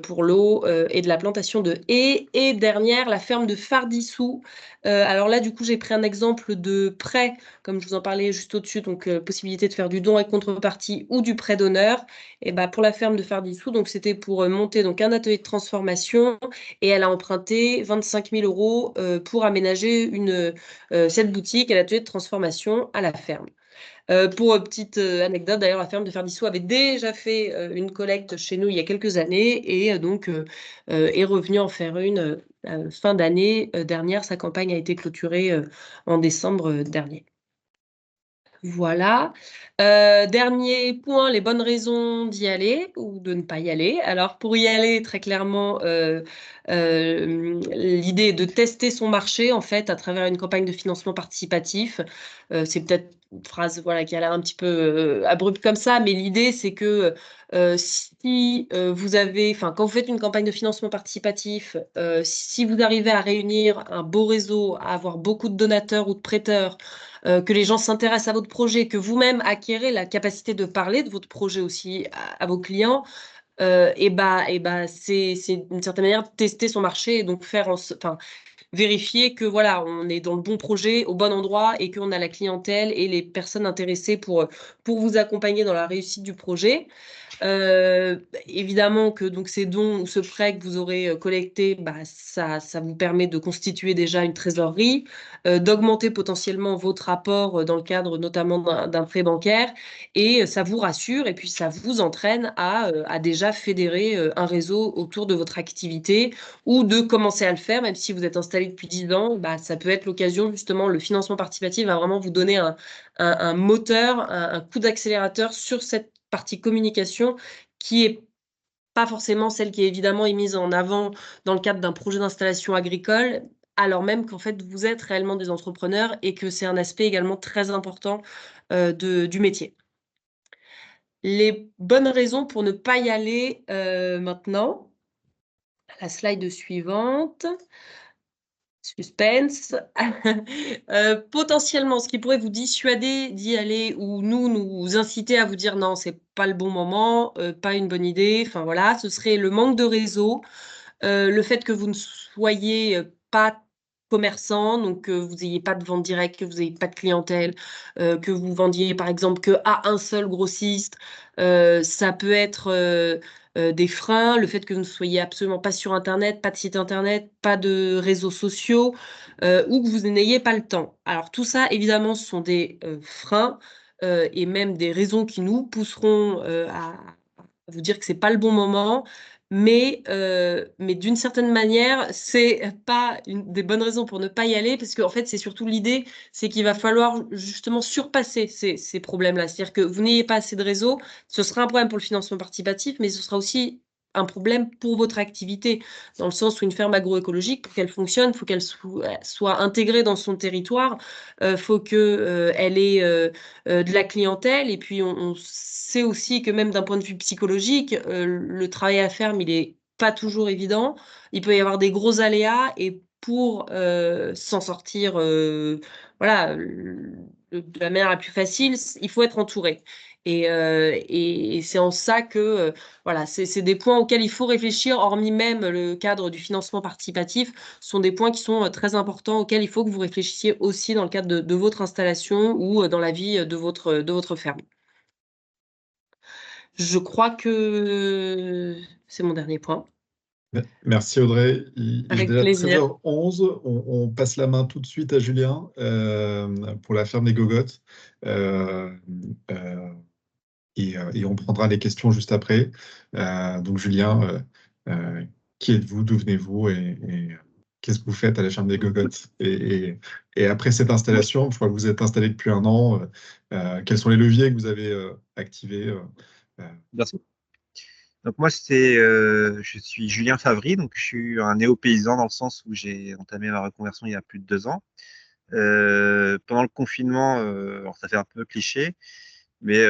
pour l'eau et de la plantation de haies. Et dernière, la ferme de Fardissou. Alors là, du coup, j'ai pris un exemple de prêt, comme je vous en parlais juste au-dessus, donc possibilité de faire du don avec contrepartie ou du prêt d'honneur. Et pour la ferme de Fardissou, donc c'était pour monter donc un atelier de transformation, et elle a emprunté 25 000 € pour aménager cette boutique et l'atelier de transformation à la ferme. Pour petite anecdote, d'ailleurs, la ferme de Fardissou avait déjà fait une collecte chez nous il y a quelques années et donc est revenue en faire une fin d'année dernière. Sa campagne a été clôturée en décembre dernier. Voilà. Dernier point, les bonnes raisons d'y aller ou de ne pas y aller. Alors, pour y aller, très clairement, l'idée est de tester son marché, en fait, à travers une campagne de financement participatif. C'est peut-être une phrase qui a l'air un petit peu abrupte comme ça, mais l'idée, c'est que si vous avez, quand vous faites une campagne de financement participatif, si vous arrivez à réunir un beau réseau, à avoir beaucoup de donateurs ou de prêteurs, que les gens s'intéressent à votre projet, que vous-même acquérez la capacité de parler de votre projet aussi à vos clients, c'est d'une certaine manière tester son marché et donc vérifier que voilà, on est dans le bon projet, au bon endroit et qu'on a la clientèle et les personnes intéressées pour vous accompagner dans la réussite du projet. Évidemment que donc ces dons ou ce prêt que vous aurez collecté, bah, ça vous permet de constituer déjà une trésorerie, d'augmenter potentiellement votre apport dans le cadre notamment d'un prêt bancaire, et ça vous rassure et puis ça vous entraîne à déjà fédérer un réseau autour de votre activité, ou de commencer à le faire, même si vous êtes installé depuis 10 ans, bah, ça peut être l'occasion justement, le financement participatif va vraiment vous donner un moteur, un coup d'accélérateur sur cette partie communication qui est pas forcément celle qui est évidemment mise en avant dans le cadre d'un projet d'installation agricole, alors même qu'en fait vous êtes réellement des entrepreneurs et que c'est un aspect également très important du métier. Les bonnes raisons pour ne pas y aller maintenant. La slide suivante. Suspense. Potentiellement, ce qui pourrait vous dissuader d'y aller ou nous inciter à vous dire non, c'est pas le bon moment, pas une bonne idée, enfin voilà, ce serait le manque de réseau, le fait que vous ne soyez pas commerçant, donc que vous n'ayez pas de vente directe, que vous n'ayez pas de clientèle, que vous vendiez par exemple que à un seul grossiste. Ça peut être des freins, le fait que vous ne soyez absolument pas sur Internet, pas de site Internet, pas de réseaux sociaux, ou que vous n'ayez pas le temps. Alors tout ça, évidemment, ce sont des freins et même des raisons qui nous pousseront à vous dire que c'est pas le bon moment. Mais d'une certaine manière, c'est pas des bonnes raisons pour ne pas y aller, parce qu'en fait, c'est surtout l'idée, c'est qu'il va falloir justement surpasser ces problèmes-là. C'est-à-dire que vous n'ayez pas assez de réseau, ce sera un problème pour le financement participatif, mais ce sera aussi un problème pour votre activité, dans le sens où une ferme agroécologique, pour qu'elle fonctionne, il faut qu'elle soit intégrée dans son territoire, faut qu'elle ait de la clientèle, et puis on sait aussi que même d'un point de vue psychologique, le travail à ferme, il est pas toujours évident. Il peut y avoir des gros aléas, et pour s'en sortir voilà, de la manière la plus facile, il faut être entouré. Et c'est en ça que voilà, c'est des points auxquels il faut réfléchir, hormis même le cadre du financement participatif, sont des points qui sont très importants, auxquels il faut que vous réfléchissiez aussi dans le cadre de votre installation ou dans la vie de votre ferme. Je crois que c'est mon dernier point. Merci Audrey. Il est Avec déjà plaisir. 13h11. On passe la main tout de suite à Julien pour la ferme des Gogottes. Euh, euh, et on prendra les questions juste après. Donc Julien, qui êtes-vous, d'où venez-vous et qu'est-ce que vous faites à la ferme des Gogottes et après cette installation, je crois que vous êtes installé depuis 1 an. Quels sont les leviers que vous avez activés Merci. Donc moi, je suis Julien Favry, donc je suis un néo-paysan dans le sens où j'ai entamé ma reconversion il y a plus de 2 ans. Pendant le confinement, alors ça fait un peu cliché, mais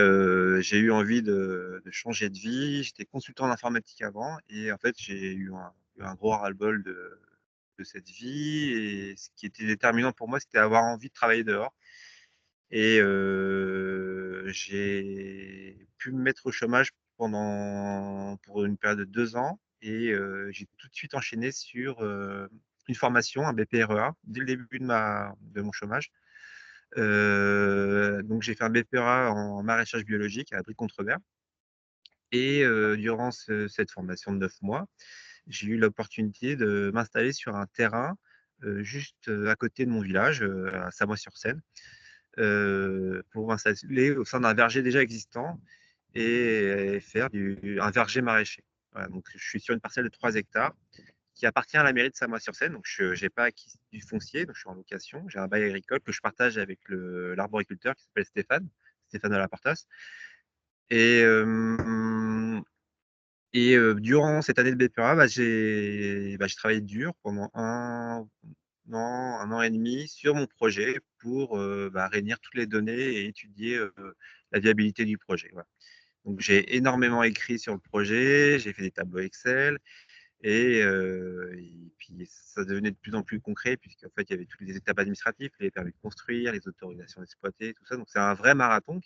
j'ai eu envie de changer de vie. J'étais consultant en informatique avant et en fait, j'ai eu un gros ras-le-bol de cette vie, et ce qui était déterminant pour moi, c'était avoir envie de travailler dehors. Et j'ai pu me mettre au chômage pour une période de 2 ans, et j'ai tout de suite enchaîné sur une formation, un BPREA, dès le début de mon chômage. Donc j'ai fait un BPREA en maraîchage biologique à Abri-Contrebert, et durant cette formation de 9 mois, j'ai eu l'opportunité de m'installer sur un terrain juste à côté de mon village, à Samois-sur-Seine, pour m'installer au sein d'un verger déjà existant et faire un verger maraîcher. Voilà, donc je suis sur une parcelle de 3 hectares qui appartient à la mairie de Samois-sur-Seine. Donc je n'ai pas acquis du foncier, donc je suis en location. J'ai un bail agricole que je partage avec l'arboriculteur qui s'appelle Stéphane de la Portas. Et, durant cette année de BPA, j'ai travaillé dur pendant un an et demi sur mon projet pour réunir toutes les données et étudier la viabilité du projet. Voilà. Donc j'ai énormément écrit sur le projet, j'ai fait des tableaux Excel, et puis ça devenait de plus en plus concret, puisqu'en fait il y avait toutes les étapes administratives, les permis de construire, les autorisations d'exploiter, tout ça. Donc c'est un vrai marathon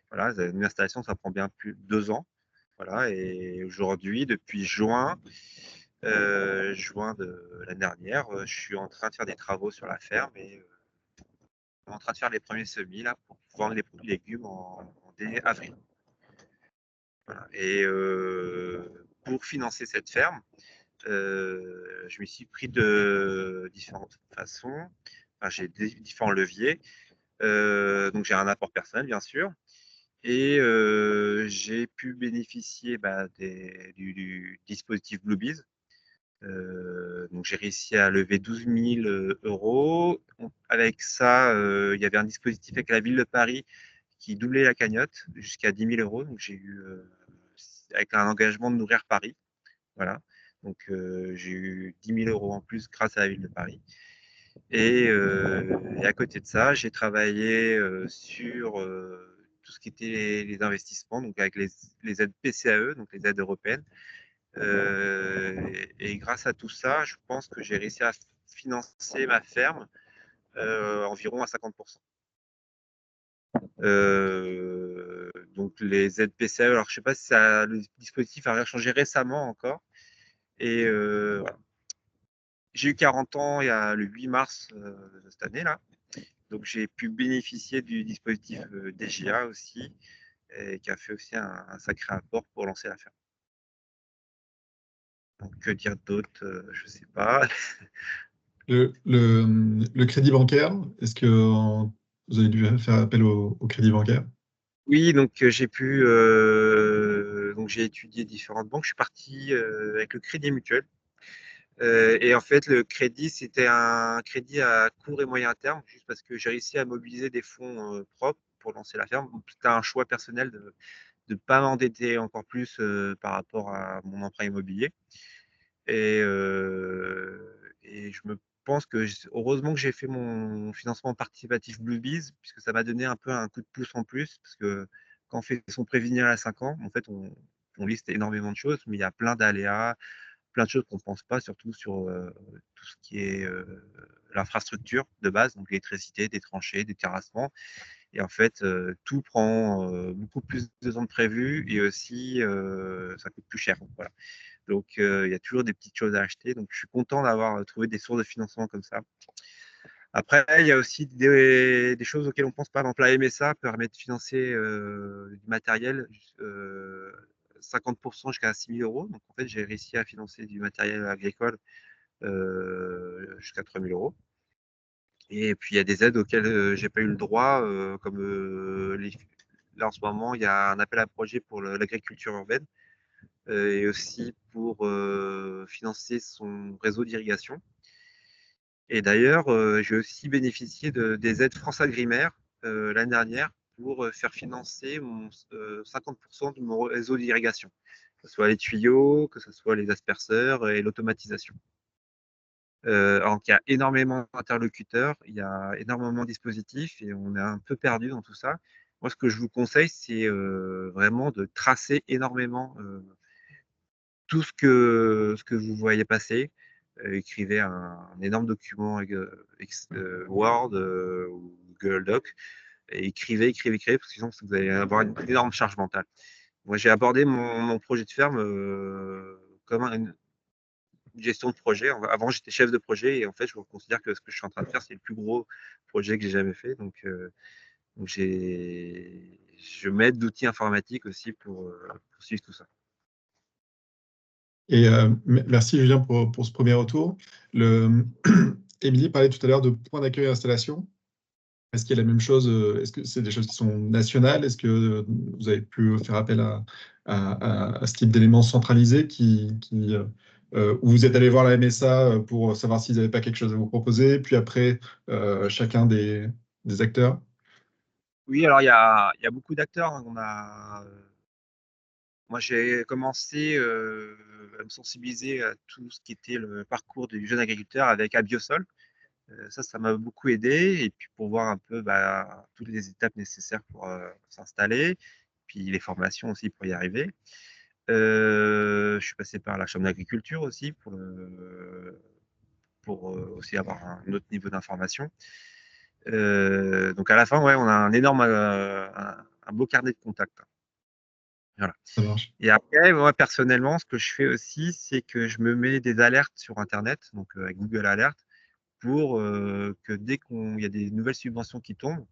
voilà, une installation, ça prend bien plus de 2 ans. Voilà, et aujourd'hui, depuis juin, juin de l'année dernière. Je suis en train de faire des travaux sur la ferme et en train de faire les premiers semis là, pour vendre les légumes dès avril. Voilà. Et pour financer cette ferme, je me suis pris de différentes façons. Enfin, j'ai différents leviers. Donc j'ai un apport personnel, bien sûr. Et j'ai pu bénéficier du dispositif Bluebees. Donc j'ai réussi à lever 12 000 euros. Avec ça, il y avait un dispositif avec la ville de Paris qui doublait la cagnotte jusqu'à 10 000 euros. Donc j'ai eu, avec un engagement de nourrir Paris. Voilà. Donc j'ai eu 10 000 euros en plus grâce à la ville de Paris. Et à côté de ça, j'ai travaillé sur tout ce qui était les investissements, donc avec les aides PCAE, donc les aides européennes. Et grâce à tout ça, je pense que j'ai réussi à financer ma ferme environ à 50%. Donc les aides PCAE, alors je ne sais pas si le dispositif a changé récemment encore. Et voilà. J'ai eu 40 ans il y a le 8 mars de cette année-là. Donc j'ai pu bénéficier du dispositif DGA aussi, et qui a fait aussi un sacré apport pour lancer la ferme. Donc que dire d'autre, je ne sais pas. Le crédit bancaire, est-ce que vous avez dû faire appel au crédit bancaire? Oui, donc j'ai pu, donc j'ai étudié différentes banques. Je suis parti avec le Crédit Mutuel. Et en fait, le crédit, c'était un crédit à court et moyen terme, juste parce que j'ai réussi à mobiliser des fonds propres pour lancer la ferme. C'était un choix personnel de ne pas m'endetter encore plus par rapport à mon emprunt immobilier. Et je me pense que heureusement que j'ai fait mon financement participatif Bluebees, puisque ça m'a donné un peu un coup de pouce en plus, parce que quand on fait son prévisionnel à 5 ans, en fait, on liste énormément de choses, mais il y a plein d'aléas, plein de choses qu'on ne pense pas, surtout sur tout ce qui est l'infrastructure de base, donc l'électricité, des tranchées, des terrassements. Et en fait, tout prend beaucoup plus de temps que prévu et aussi ça coûte plus cher. Voilà. Donc, il y a toujours des petites choses à acheter. Donc, je suis content d'avoir trouvé des sources de financement comme ça. Après, il y a aussi des choses auxquelles on pense pas. Par exemple, la MSA permet de financer du matériel 50% jusqu'à 6 000 euros. Donc, en fait, j'ai réussi à financer du matériel agricole jusqu'à 3 000 euros. Et puis, il y a des aides auxquelles j'ai pas eu le droit, comme là, en ce moment, il y a un appel à projet pour l'agriculture urbaine et aussi pour financer son réseau d'irrigation. Et d'ailleurs, j'ai aussi bénéficié des aides France Agrimaire l'année dernière pour faire financer 50% de mon réseau d'irrigation, que ce soit les tuyaux, que ce soit les asperceurs et l'automatisation. Alors qu'il y a énormément d'interlocuteurs, il y a énormément de dispositifs et on est un peu perdu dans tout ça. Moi, ce que je vous conseille, c'est vraiment de tracer énormément tout ce que vous voyez passer. Écrivez un énorme document Word ou Google Doc et écrivez, parce que sinon vous allez avoir une énorme charge mentale. Moi, j'ai abordé mon projet de ferme comme une gestion de projet. Avant, j'étais chef de projet et en fait, je considère que ce que je suis en train de faire, c'est le plus gros projet que j'ai jamais fait. Donc je m'aide d'outils informatiques aussi pour suivre tout ça. Et merci Julien pour ce premier retour. Émilie parlait tout à l'heure de points d'accueil et installation. Est-ce qu'il y a la même chose? Est-ce que c'est des choses qui sont nationales? Est-ce que vous avez pu faire appel à ce type d'éléments centralisés où vous êtes allé voir la MSA pour savoir s'ils n'avaient pas quelque chose à vous proposer, puis après, chacun des acteurs? Oui, alors il y a beaucoup d'acteurs. Moi, j'ai commencé à me sensibiliser à tout ce qui était le parcours du jeune agriculteur avec Abiosol. Ça m'a beaucoup aidé. Et puis pour voir un peu toutes les étapes nécessaires pour s'installer, puis les formations aussi pour y arriver. Je suis passé par la Chambre d'agriculture aussi pour aussi avoir un autre niveau d'information. Donc à la fin, ouais, on a un énorme, un beau carnet de contacts. Voilà. Ça marche. Et après, moi, personnellement, ce que je fais aussi, c'est que je me mets des alertes sur Internet, donc avec Google Alert, pour que dès qu'il y a des nouvelles subventions qui tombent,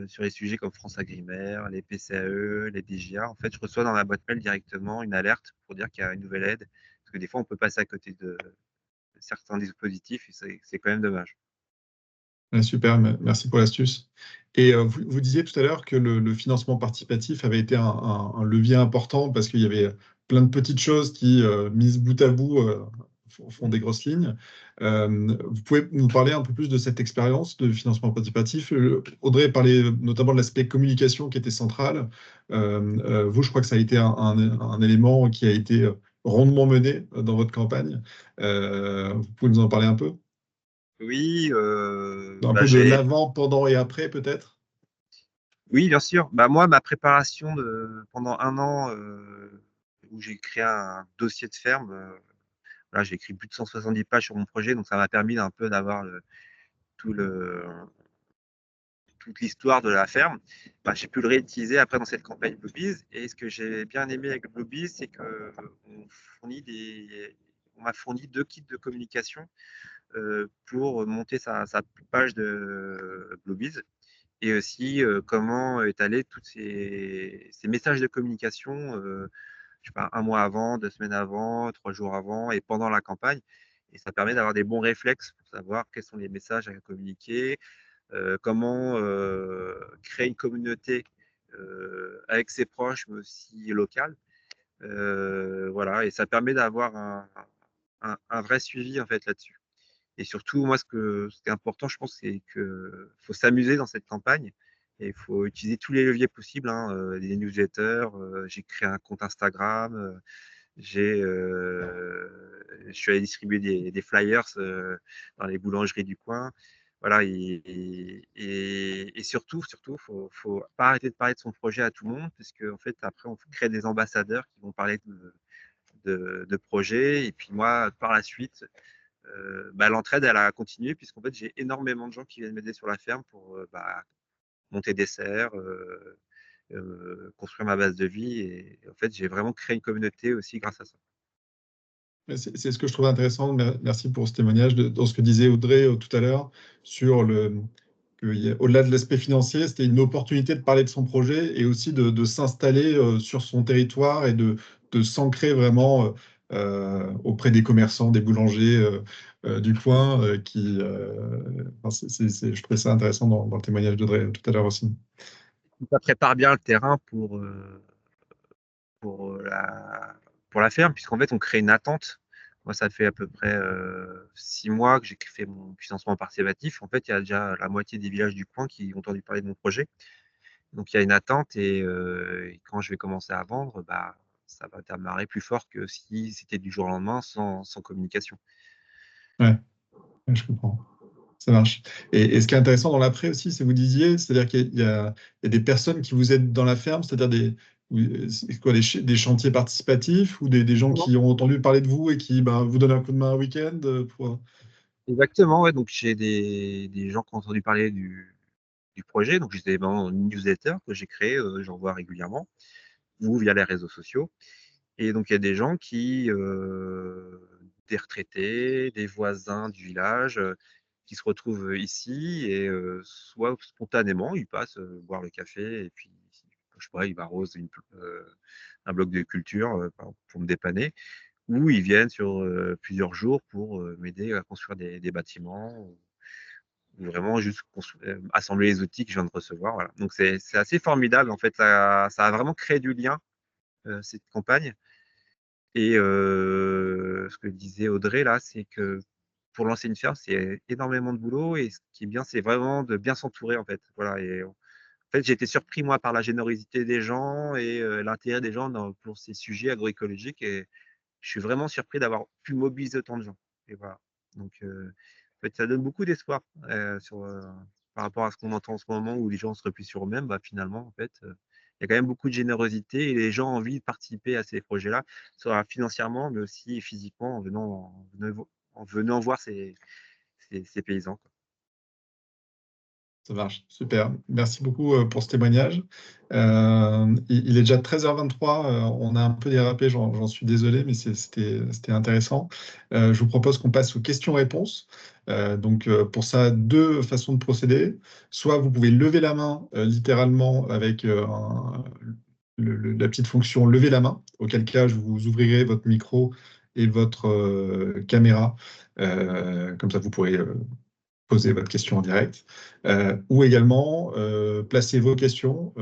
sur les sujets comme France Agrimaire, les PCAE, les DGA, en fait, je reçois dans ma boîte mail directement une alerte pour dire qu'il y a une nouvelle aide. Parce que des fois, on peut passer à côté de certains dispositifs et c'est quand même dommage. Ouais, super, merci pour l'astuce. Et vous disiez tout à l'heure que le financement participatif avait été un levier important parce qu'il y avait plein de petites choses qui, mises bout à bout, font des grosses lignes. Vous pouvez nous parler un peu plus de cette expérience de financement participatif? Audrey parlait notamment de l'aspect communication qui était central. Vous, je crois que ça a été un élément qui a été rondement mené dans votre campagne. Vous pouvez nous en parler un peu? Oui, Un peu de l'avant, pendant et après, peut-être? oui, bien sûr. Bah, moi, ma préparation pendant 1 an, où j'ai créé un dossier de ferme, voilà, j'ai écrit plus de 170 pages sur mon projet, donc ça m'a permis d'un peu d'avoir tout le, toute l'histoire de la ferme. Bah, j'ai pu le réutiliser après dans cette campagne Bluebees. Et ce que j'ai bien aimé avec Bluebees, c'est on m'a fourni 2 kits de communication pour monter sa page de Bluebees et aussi comment étaler tous ces messages de communication, je sais pas, 1 mois avant, 2 semaines avant, 3 jours avant et pendant la campagne. Et ça permet d'avoir des bons réflexes pour savoir quels sont les messages à communiquer, comment créer une communauté avec ses proches, mais aussi locale. Voilà, et ça permet d'avoir un vrai suivi en fait là-dessus. Et surtout, moi, ce qui est important, je pense, c'est qu'il faut s'amuser dans cette campagne et il faut utiliser tous les leviers possibles, hein, les newsletters. J'ai créé un compte Instagram. Je suis allé distribuer des flyers dans les boulangeries du coin. Voilà, et surtout, faut pas arrêter de parler de son projet à tout le monde, parce qu'en fait, après, on crée des ambassadeurs qui vont parler de projets. Et puis moi, par la suite, bah, l'entraide, elle a continué, puisqu'en fait, j'ai énormément de gens qui viennent m'aider sur la ferme pour bah, monter des serres, construire ma base de vie. Et en fait, j'ai vraiment créé une communauté aussi grâce à ça. C'est ce que je trouve intéressant. Merci pour ce témoignage dans ce que disait Audrey tout à l'heure sur au-delà de l'aspect financier, c'était une opportunité de parler de son projet et aussi de s'installer sur son territoire et de s'ancrer vraiment auprès des commerçants, des boulangers du coin. Je trouvais ça intéressant dans le témoignage d'Audrey tout à l'heure aussi. Ça prépare bien le terrain pour la ferme, puisqu'en fait, on crée une attente. Moi, ça fait à peu près 6 mois que j'ai fait mon financement participatif. En fait, il y a déjà la moitié des villages du coin qui ont entendu parler de mon projet. Donc, il y a une attente et quand je vais commencer à vendre, bah, ça va démarrer plus fort que si c'était du jour au lendemain sans communication. Ouais, je comprends. Ça marche. Et ce qui est intéressant dans l'après aussi, c'est vous disiez, c'est-à-dire qu'il y a des personnes qui vous aident dans la ferme, c'est-à-dire c'est quoi, des chantiers participatifs ou des gens qui ont entendu parler de vous et qui vous donnent un coup de main un week-end pour... Exactement, ouais. Donc, j'ai des gens qui ont entendu parler du projet. Donc, j'ai vraiment une newsletter que j'ai créée, j'envoie régulièrement, ou via les réseaux sociaux. Et donc, il y a des gens des retraités, des voisins du village, qui se retrouvent ici et soit spontanément, ils passent boire le café et puis, je sais pas, ils m'arrosent un bloc de culture pour me dépanner, ou ils viennent sur plusieurs jours pour m'aider à construire des bâtiments ou vraiment juste assembler les outils que je viens de recevoir. Voilà. Donc, c'est assez formidable. En fait, ça a vraiment créé du lien, cette campagne. Et ce que disait Audrey là, c'est que pour lancer une ferme, c'est énormément de boulot et ce qui est bien, c'est vraiment de bien s'entourer, en fait. Voilà. Et en fait, j'ai été surpris moi par la générosité des gens et l'intérêt des gens pour ces sujets agroécologiques, et je suis vraiment surpris d'avoir pu mobiliser autant de gens. Et voilà. Donc en fait, ça donne beaucoup d'espoir, par rapport à ce qu'on entend en ce moment où les gens se replient sur eux-mêmes. Bah, finalement, en fait, il y a quand même beaucoup de générosité et les gens ont envie de participer à ces projets-là, soit financièrement, mais aussi physiquement en venant voir ces paysans, quoi. Ça marche, super. Merci beaucoup pour ce témoignage. Il est déjà 13h23, on a un peu dérapé, j'en suis désolé, mais c'était intéressant. Je vous propose qu'on passe aux questions-réponses. Donc pour ça, 2 façons de procéder. Soit vous pouvez lever la main littéralement avec la petite fonction lever la main, auquel cas je vous ouvrirai votre micro et votre caméra. Comme ça, vous pourrez poser votre question en direct, ou également placer vos questions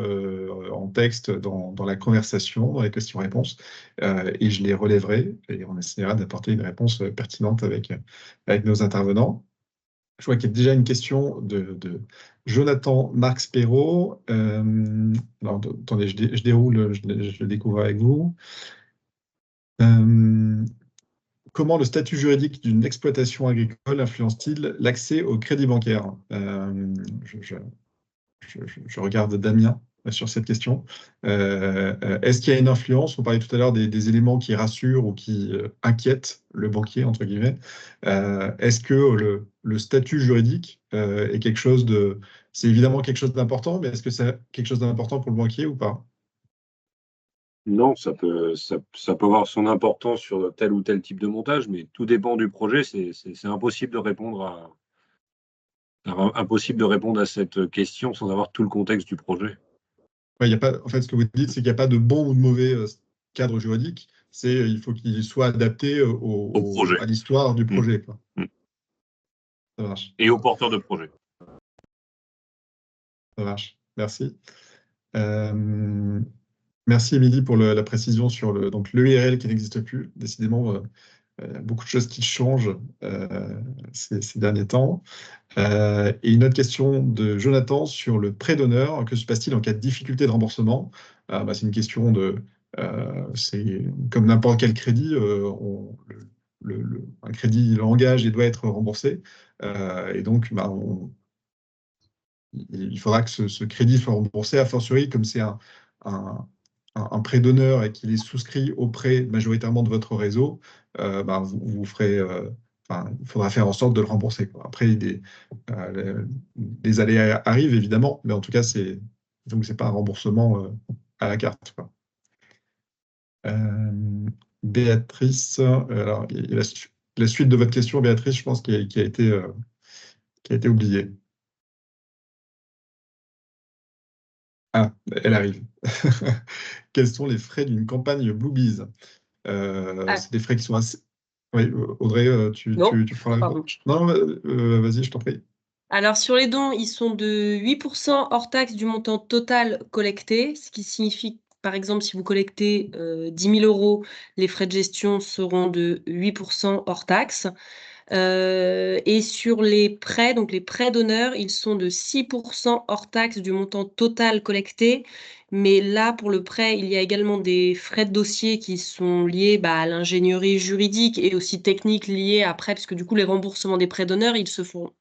en texte dans la conversation, dans les questions-réponses, et je les relèverai et on essaiera d'apporter une réponse pertinente avec nos intervenants. Je vois qu'il y a déjà une question de Jonathan Marx-Perrault. Alors, attendez, je déroule, je le découvre avec vous. Comment le statut juridique d'une exploitation agricole influence-t-il l'accès au crédit bancaire? Je regarde Damien sur cette question. Est-ce qu'il y a une influence? On parlait tout à l'heure des éléments qui rassurent ou qui inquiètent le banquier, entre guillemets. Est-ce que le statut juridique est quelque chose de... C'est évidemment quelque chose d'important, mais est-ce que c'est quelque chose d'important pour le banquier ou pas? Non, ça peut avoir son importance sur tel ou tel type de montage, mais tout dépend du projet. C'est impossible de répondre à cette question sans avoir tout le contexte du projet. Ouais, y a pas, en fait, ce que vous dites, c'est qu'il n'y a pas de bon ou de mauvais cadre juridique. Il faut qu'il soit adapté projet. à l'histoire du projet, quoi. Ça marche. Et aux porteurs de projet. Ça marche. Merci. Merci, Émilie, pour la précision sur l'URL qui n'existe plus. Décidément, il y a beaucoup de choses qui changent ces derniers temps. Et une autre question de Jonathan sur le prêt d'honneur. Que se passe-t-il en cas de difficulté de remboursement? C'est une question c'est comme n'importe quel crédit, un crédit l'engage et doit être remboursé. Et donc, il faudra que ce crédit soit remboursé, a fortiori, comme c'est un prêt d'honneur et qu'il est souscrit auprès majoritairement de votre réseau, vous ferez, il faudra faire en sorte de le rembourser, quoi. Après, les aléas arrivent, évidemment, mais en tout cas, donc c'est pas un remboursement à la carte, quoi. Béatrice, alors, la suite de votre question, Béatrice, je pense qui a été oubliée. Ah, elle arrive. Quels sont les frais d'une campagne Bluebees? C'est des frais qui sont assez... Oui, Audrey, tu prends la réponse? Non, vas-y, je t'en prie. Alors, sur les dons, ils sont de 8% hors taxe du montant total collecté, ce qui signifie, par exemple, si vous collectez 10 000 €, les frais de gestion seront de 8% hors taxe. Et sur les prêts, donc les prêts d'honneur, ils sont de 6% hors taxe du montant total collecté. Mais là, pour le prêt, il y a également des frais de dossier qui sont liés à l'ingénierie juridique et aussi technique liés après, parce que du coup, les remboursements des prêts d'honneur, ils se font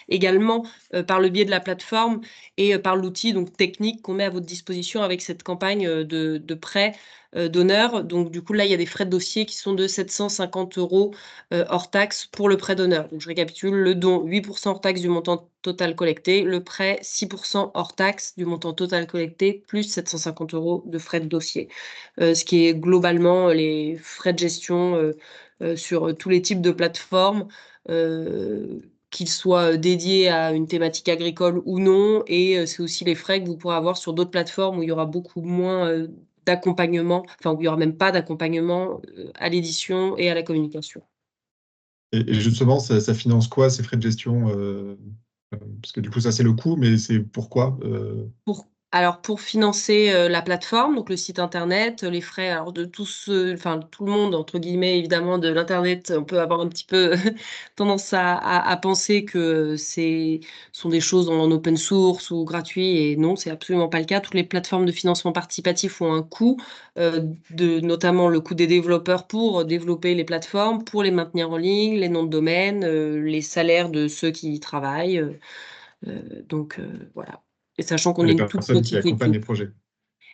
également par le biais de la plateforme et par l'outil donc technique qu'on met à votre disposition avec cette campagne de prêt d'honneur. Donc du coup là il y a des frais de dossier qui sont de 750 € hors taxe pour le prêt d'honneur. Donc je récapitule: le don 8% hors taxe du montant total collecté, le prêt 6% hors taxe du montant total collecté plus 750 € de frais de dossier, ce qui est globalement les frais de gestion sur tous les types de plateformes, qu'ils soient dédiés à une thématique agricole ou non. Et c'est aussi les frais que vous pourrez avoir sur d'autres plateformes où il y aura beaucoup moins d'accompagnement, enfin où il n'y aura même pas d'accompagnement à l'édition et à la communication. Et justement, ça finance quoi, ces frais de gestion? Parce que du coup, ça, c'est le coût, mais c'est pourquoi? Alors pour financer la plateforme, donc le site internet, les frais alors de tout le monde entre guillemets évidemment de l'internet, on peut avoir un petit peu tendance à penser que sont des choses en open source ou gratuit, et non, c'est absolument pas le cas. Toutes les plateformes de financement participatif ont un coût, notamment le coût des développeurs pour développer les plateformes, pour les maintenir en ligne, les noms de domaine, les salaires de ceux qui y travaillent. Donc voilà. Et sachant qu'on est Les une toute personnes qui petite accompagnent les équipe. projets.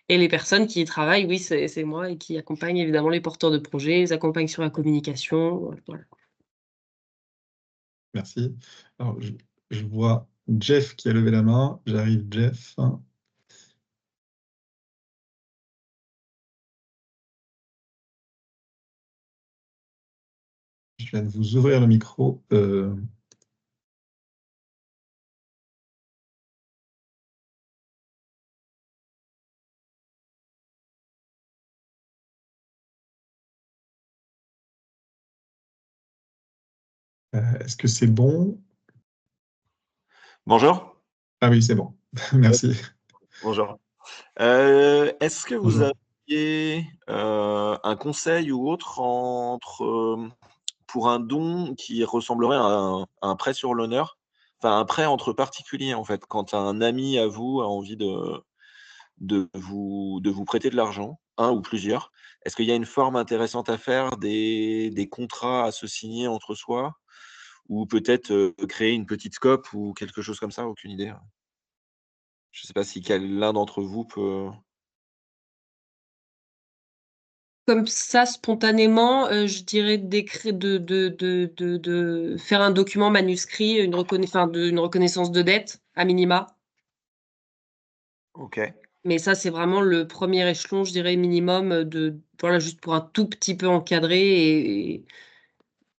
Et les personnes qui y travaillent, oui, c'est moi, et qui accompagnent évidemment les porteurs de projets, les accompagnent sur la communication. Voilà. Merci. Alors, je vois Jeff qui a levé la main. J'arrive, Jeff. Je viens de vous ouvrir le micro. Est-ce que c'est bon? Bonjour. Ah oui, c'est bon. Merci. Bonjour. Est-ce que vous Bonjour. aviez un conseil ou autre pour un don qui ressemblerait à un prêt sur l'honneur? Enfin, un prêt entre particuliers, en fait, quand un ami à vous a envie de vous prêter de l'argent, un ou plusieurs. Est-ce qu'il y a une forme intéressante à faire, des contrats à se signer entre soi? Ou peut-être, créer une petite scope ou quelque chose comme ça? Aucune idée. Je ne sais pas si l'un d'entre vous peut. Comme ça, spontanément, je dirais de faire un document manuscrit, une reconnaissance de dette, à minima. OK. Mais ça, c'est vraiment le premier échelon, je dirais minimum, voilà, juste pour un tout petit peu encadrer et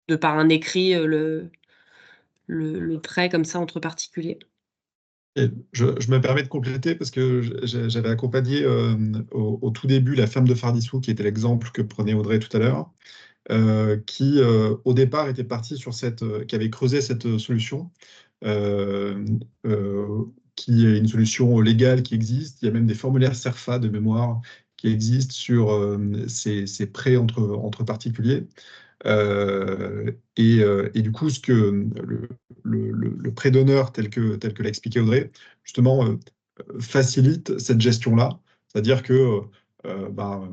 de par un écrit, le prêt comme ça entre particuliers. Et je me permets de compléter parce que j'avais accompagné au tout début la ferme de Fardissou, qui était l'exemple que prenait Audrey tout à l'heure, qui au départ était partie sur qui avait creusé cette solution, euh, euh, qui est une solution légale qui existe. Il y a même des formulaires CERFA de mémoire qui existent sur ces prêts entre particuliers. Et du coup, le prêt d'honneur tel que l'a expliqué Audrey, justement, facilite cette gestion-là. C'est-à-dire que bah,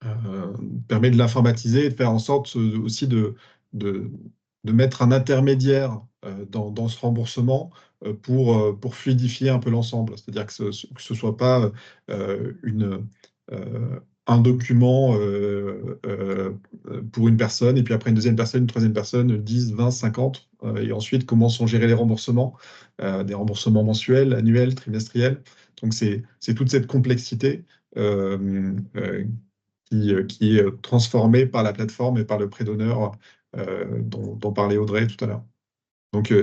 euh, permet de l'informatiser et de faire en sorte aussi de, de mettre un intermédiaire dans ce remboursement pour fluidifier un peu l'ensemble. C'est-à-dire que ce soit pas un document pour une personne, et puis après une deuxième personne, une troisième personne, 10, 20, 50, et ensuite comment sont gérés les remboursements, des remboursements mensuels, annuels, trimestriels. Donc c'est toute cette complexité qui est transformé par la plateforme et par le prêt d'honneur dont parlait Audrey tout à l'heure. Donc,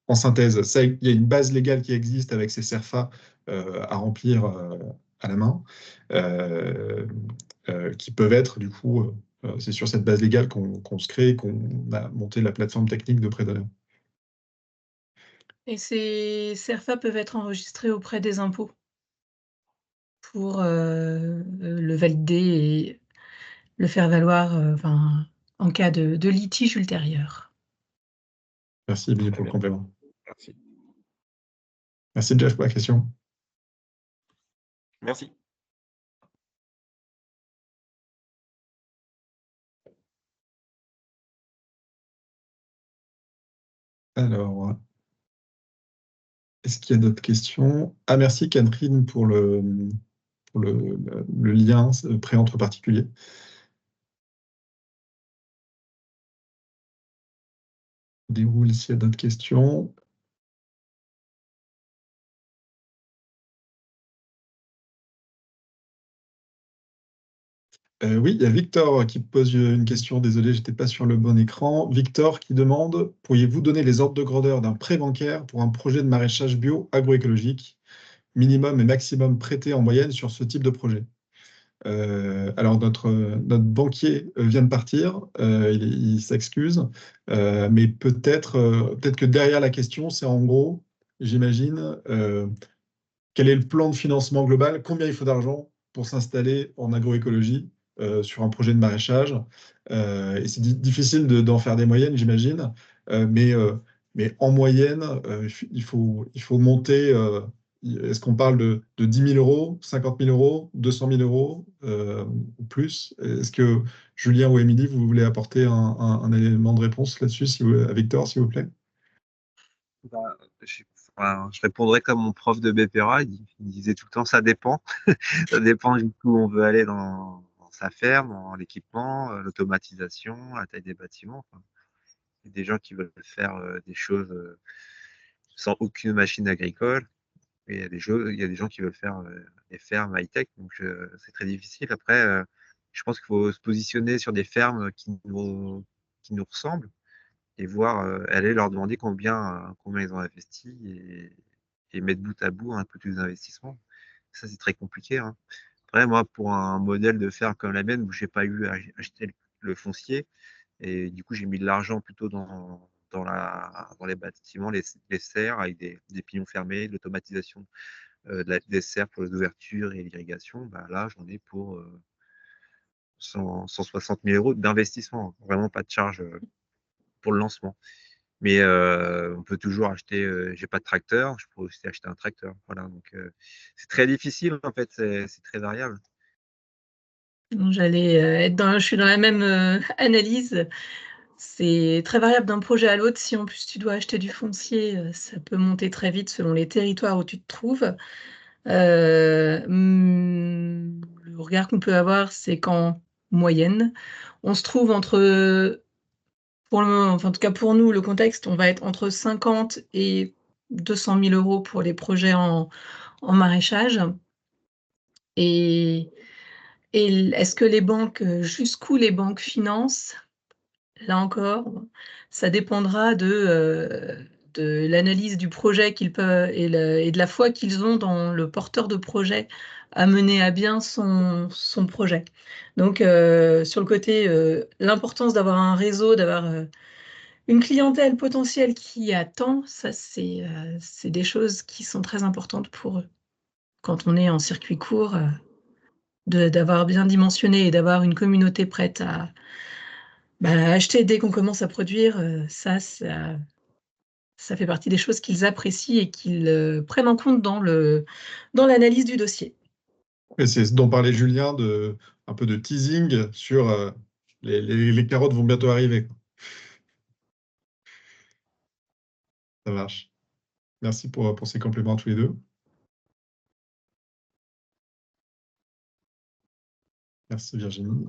en synthèse, ça, il y a une base légale qui existe avec ces CERFA à remplir à la main, euh, qui peuvent être, du coup, c'est sur cette base légale qu'on se crée et qu'on a monté la plateforme technique de prêt d'honneur. Et ces CERFA peuvent être enregistrés auprès des impôts pour le valider et le faire valoir en cas de litige ultérieur. Merci, Billy, Très pour le bien. complément. Merci. Merci, Jeff, pour la question. Merci. Alors, est-ce qu'il y a d'autres questions? Ah, merci, Catherine, pour le lien prêt entre particuliers. Déroule s'il y a d'autres questions. Oui, il y a Victor qui pose une question. Désolé, je n'étais pas sur le bon écran. Victor qui demande, pourriez-vous donner les ordres de grandeur d'un prêt bancaire pour un projet de maraîchage bio agroécologique, minimum et maximum prêté en moyenne sur ce type de projet? Alors, notre banquier vient de partir, il s'excuse, mais peut-être que derrière la question, c'est en gros, j'imagine, quel est le plan de financement global? Combien il faut d'argent pour s'installer en agroécologie sur un projet de maraîchage? Et c'est difficile d'en faire des moyennes, j'imagine, euh, mais, euh, mais en moyenne, il faut monter. Est-ce qu'on parle de 10 000 euros, 50 000 euros, 200 000 euros ou plus? Est-ce que Julien ou Émilie, vous voulez apporter un élément de réponse là-dessus, à Victor, s'il vous plaît? Bah, je répondrais comme mon prof de BPRA, il disait tout le temps, ça dépend. Ça dépend du coup où on veut aller dans sa ferme, dans l'équipement, l'automatisation, la taille des bâtiments. Enfin, il y a des gens qui veulent faire des choses sans aucune machine agricole. Et il y a des gens qui veulent faire des fermes high-tech, donc c'est très difficile. Après, je pense qu'il faut se positionner sur des fermes qui nous ressemblent et aller leur demander combien ils ont investi et mettre bout à bout un peu tous les investissements. Ça, c'est très compliqué, hein. Après, moi, pour un modèle de ferme comme la mienne, où j'ai pas eu à acheter le foncier, et du coup, j'ai mis de l'argent plutôt dans les bâtiments, les serres avec des pignons fermés, de l'automatisation des serres pour les ouvertures et l'irrigation. Bah, là, j'en ai pour 160 000 euros d'investissement. Vraiment pas de charge pour le lancement. Mais on peut toujours acheter, j'ai pas de tracteur, je pourrais aussi acheter un tracteur. Voilà, donc c'est très difficile en fait, c'est très variable. Je suis dans la même analyse. C'est très variable d'un projet à l'autre. Si en plus tu dois acheter du foncier, ça peut monter très vite selon les territoires où tu te trouves. Le regard qu'on peut avoir, c'est qu'en moyenne, on se trouve pour le moment, enfin, en tout cas pour nous, le contexte, on va être entre 50 et 200 000 euros pour les projets en maraîchage. Et est-ce que jusqu'où les banques financent? Là encore, ça dépendra de l'analyse du projet qu'ils peuvent et de la foi qu'ils ont dans le porteur de projet à mener à bien son projet. Donc, sur le côté, l'importance d'avoir un réseau, d'avoir une clientèle potentielle qui attend, ça, c'est des choses qui sont très importantes pour eux. Quand on est en circuit court, d'avoir bien dimensionné et d'avoir une communauté prête à acheter dès qu'on commence à produire, ça fait partie des choses qu'ils apprécient et qu'ils prennent en compte dans l'analyse du dossier. Et c'est ce dont parlait Julien, un peu de teasing sur les carottes vont bientôt arriver, quoi. Ça marche. Merci pour ces compléments tous les deux. Merci Virginie.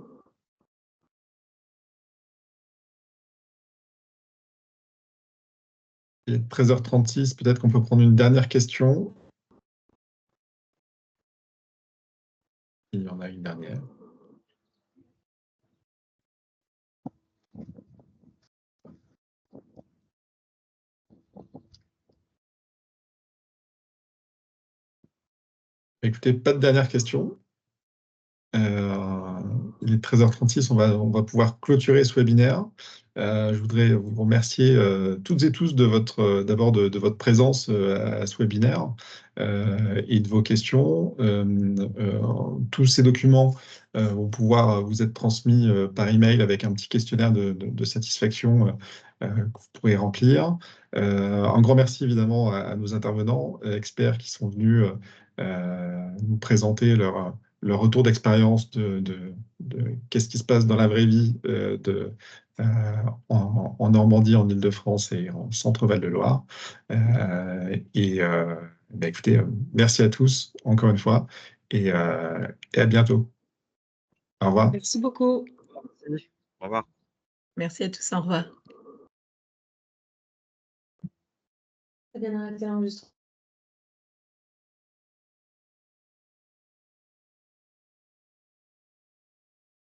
Il est 13h36, peut-être qu'on peut prendre une dernière question. Il y en a une dernière. Écoutez, pas de dernière question. Il est 13h36, on va pouvoir clôturer ce webinaire. Je voudrais vous remercier toutes et tous d'abord de votre présence à ce webinaire et de vos questions. Tous ces documents vont pouvoir vous être transmis par email avec un petit questionnaire de satisfaction que vous pourrez remplir. Un grand merci évidemment à nos intervenants, experts qui sont venus nous présenter leur retour d'expérience de qu'est-ce qui se passe dans la vraie vie en Normandie, en Île-de-France et en Centre-Val de Loire. Écoutez, merci à tous encore une fois et à bientôt. Au revoir. Merci beaucoup. Au revoir. Merci à tous, au revoir.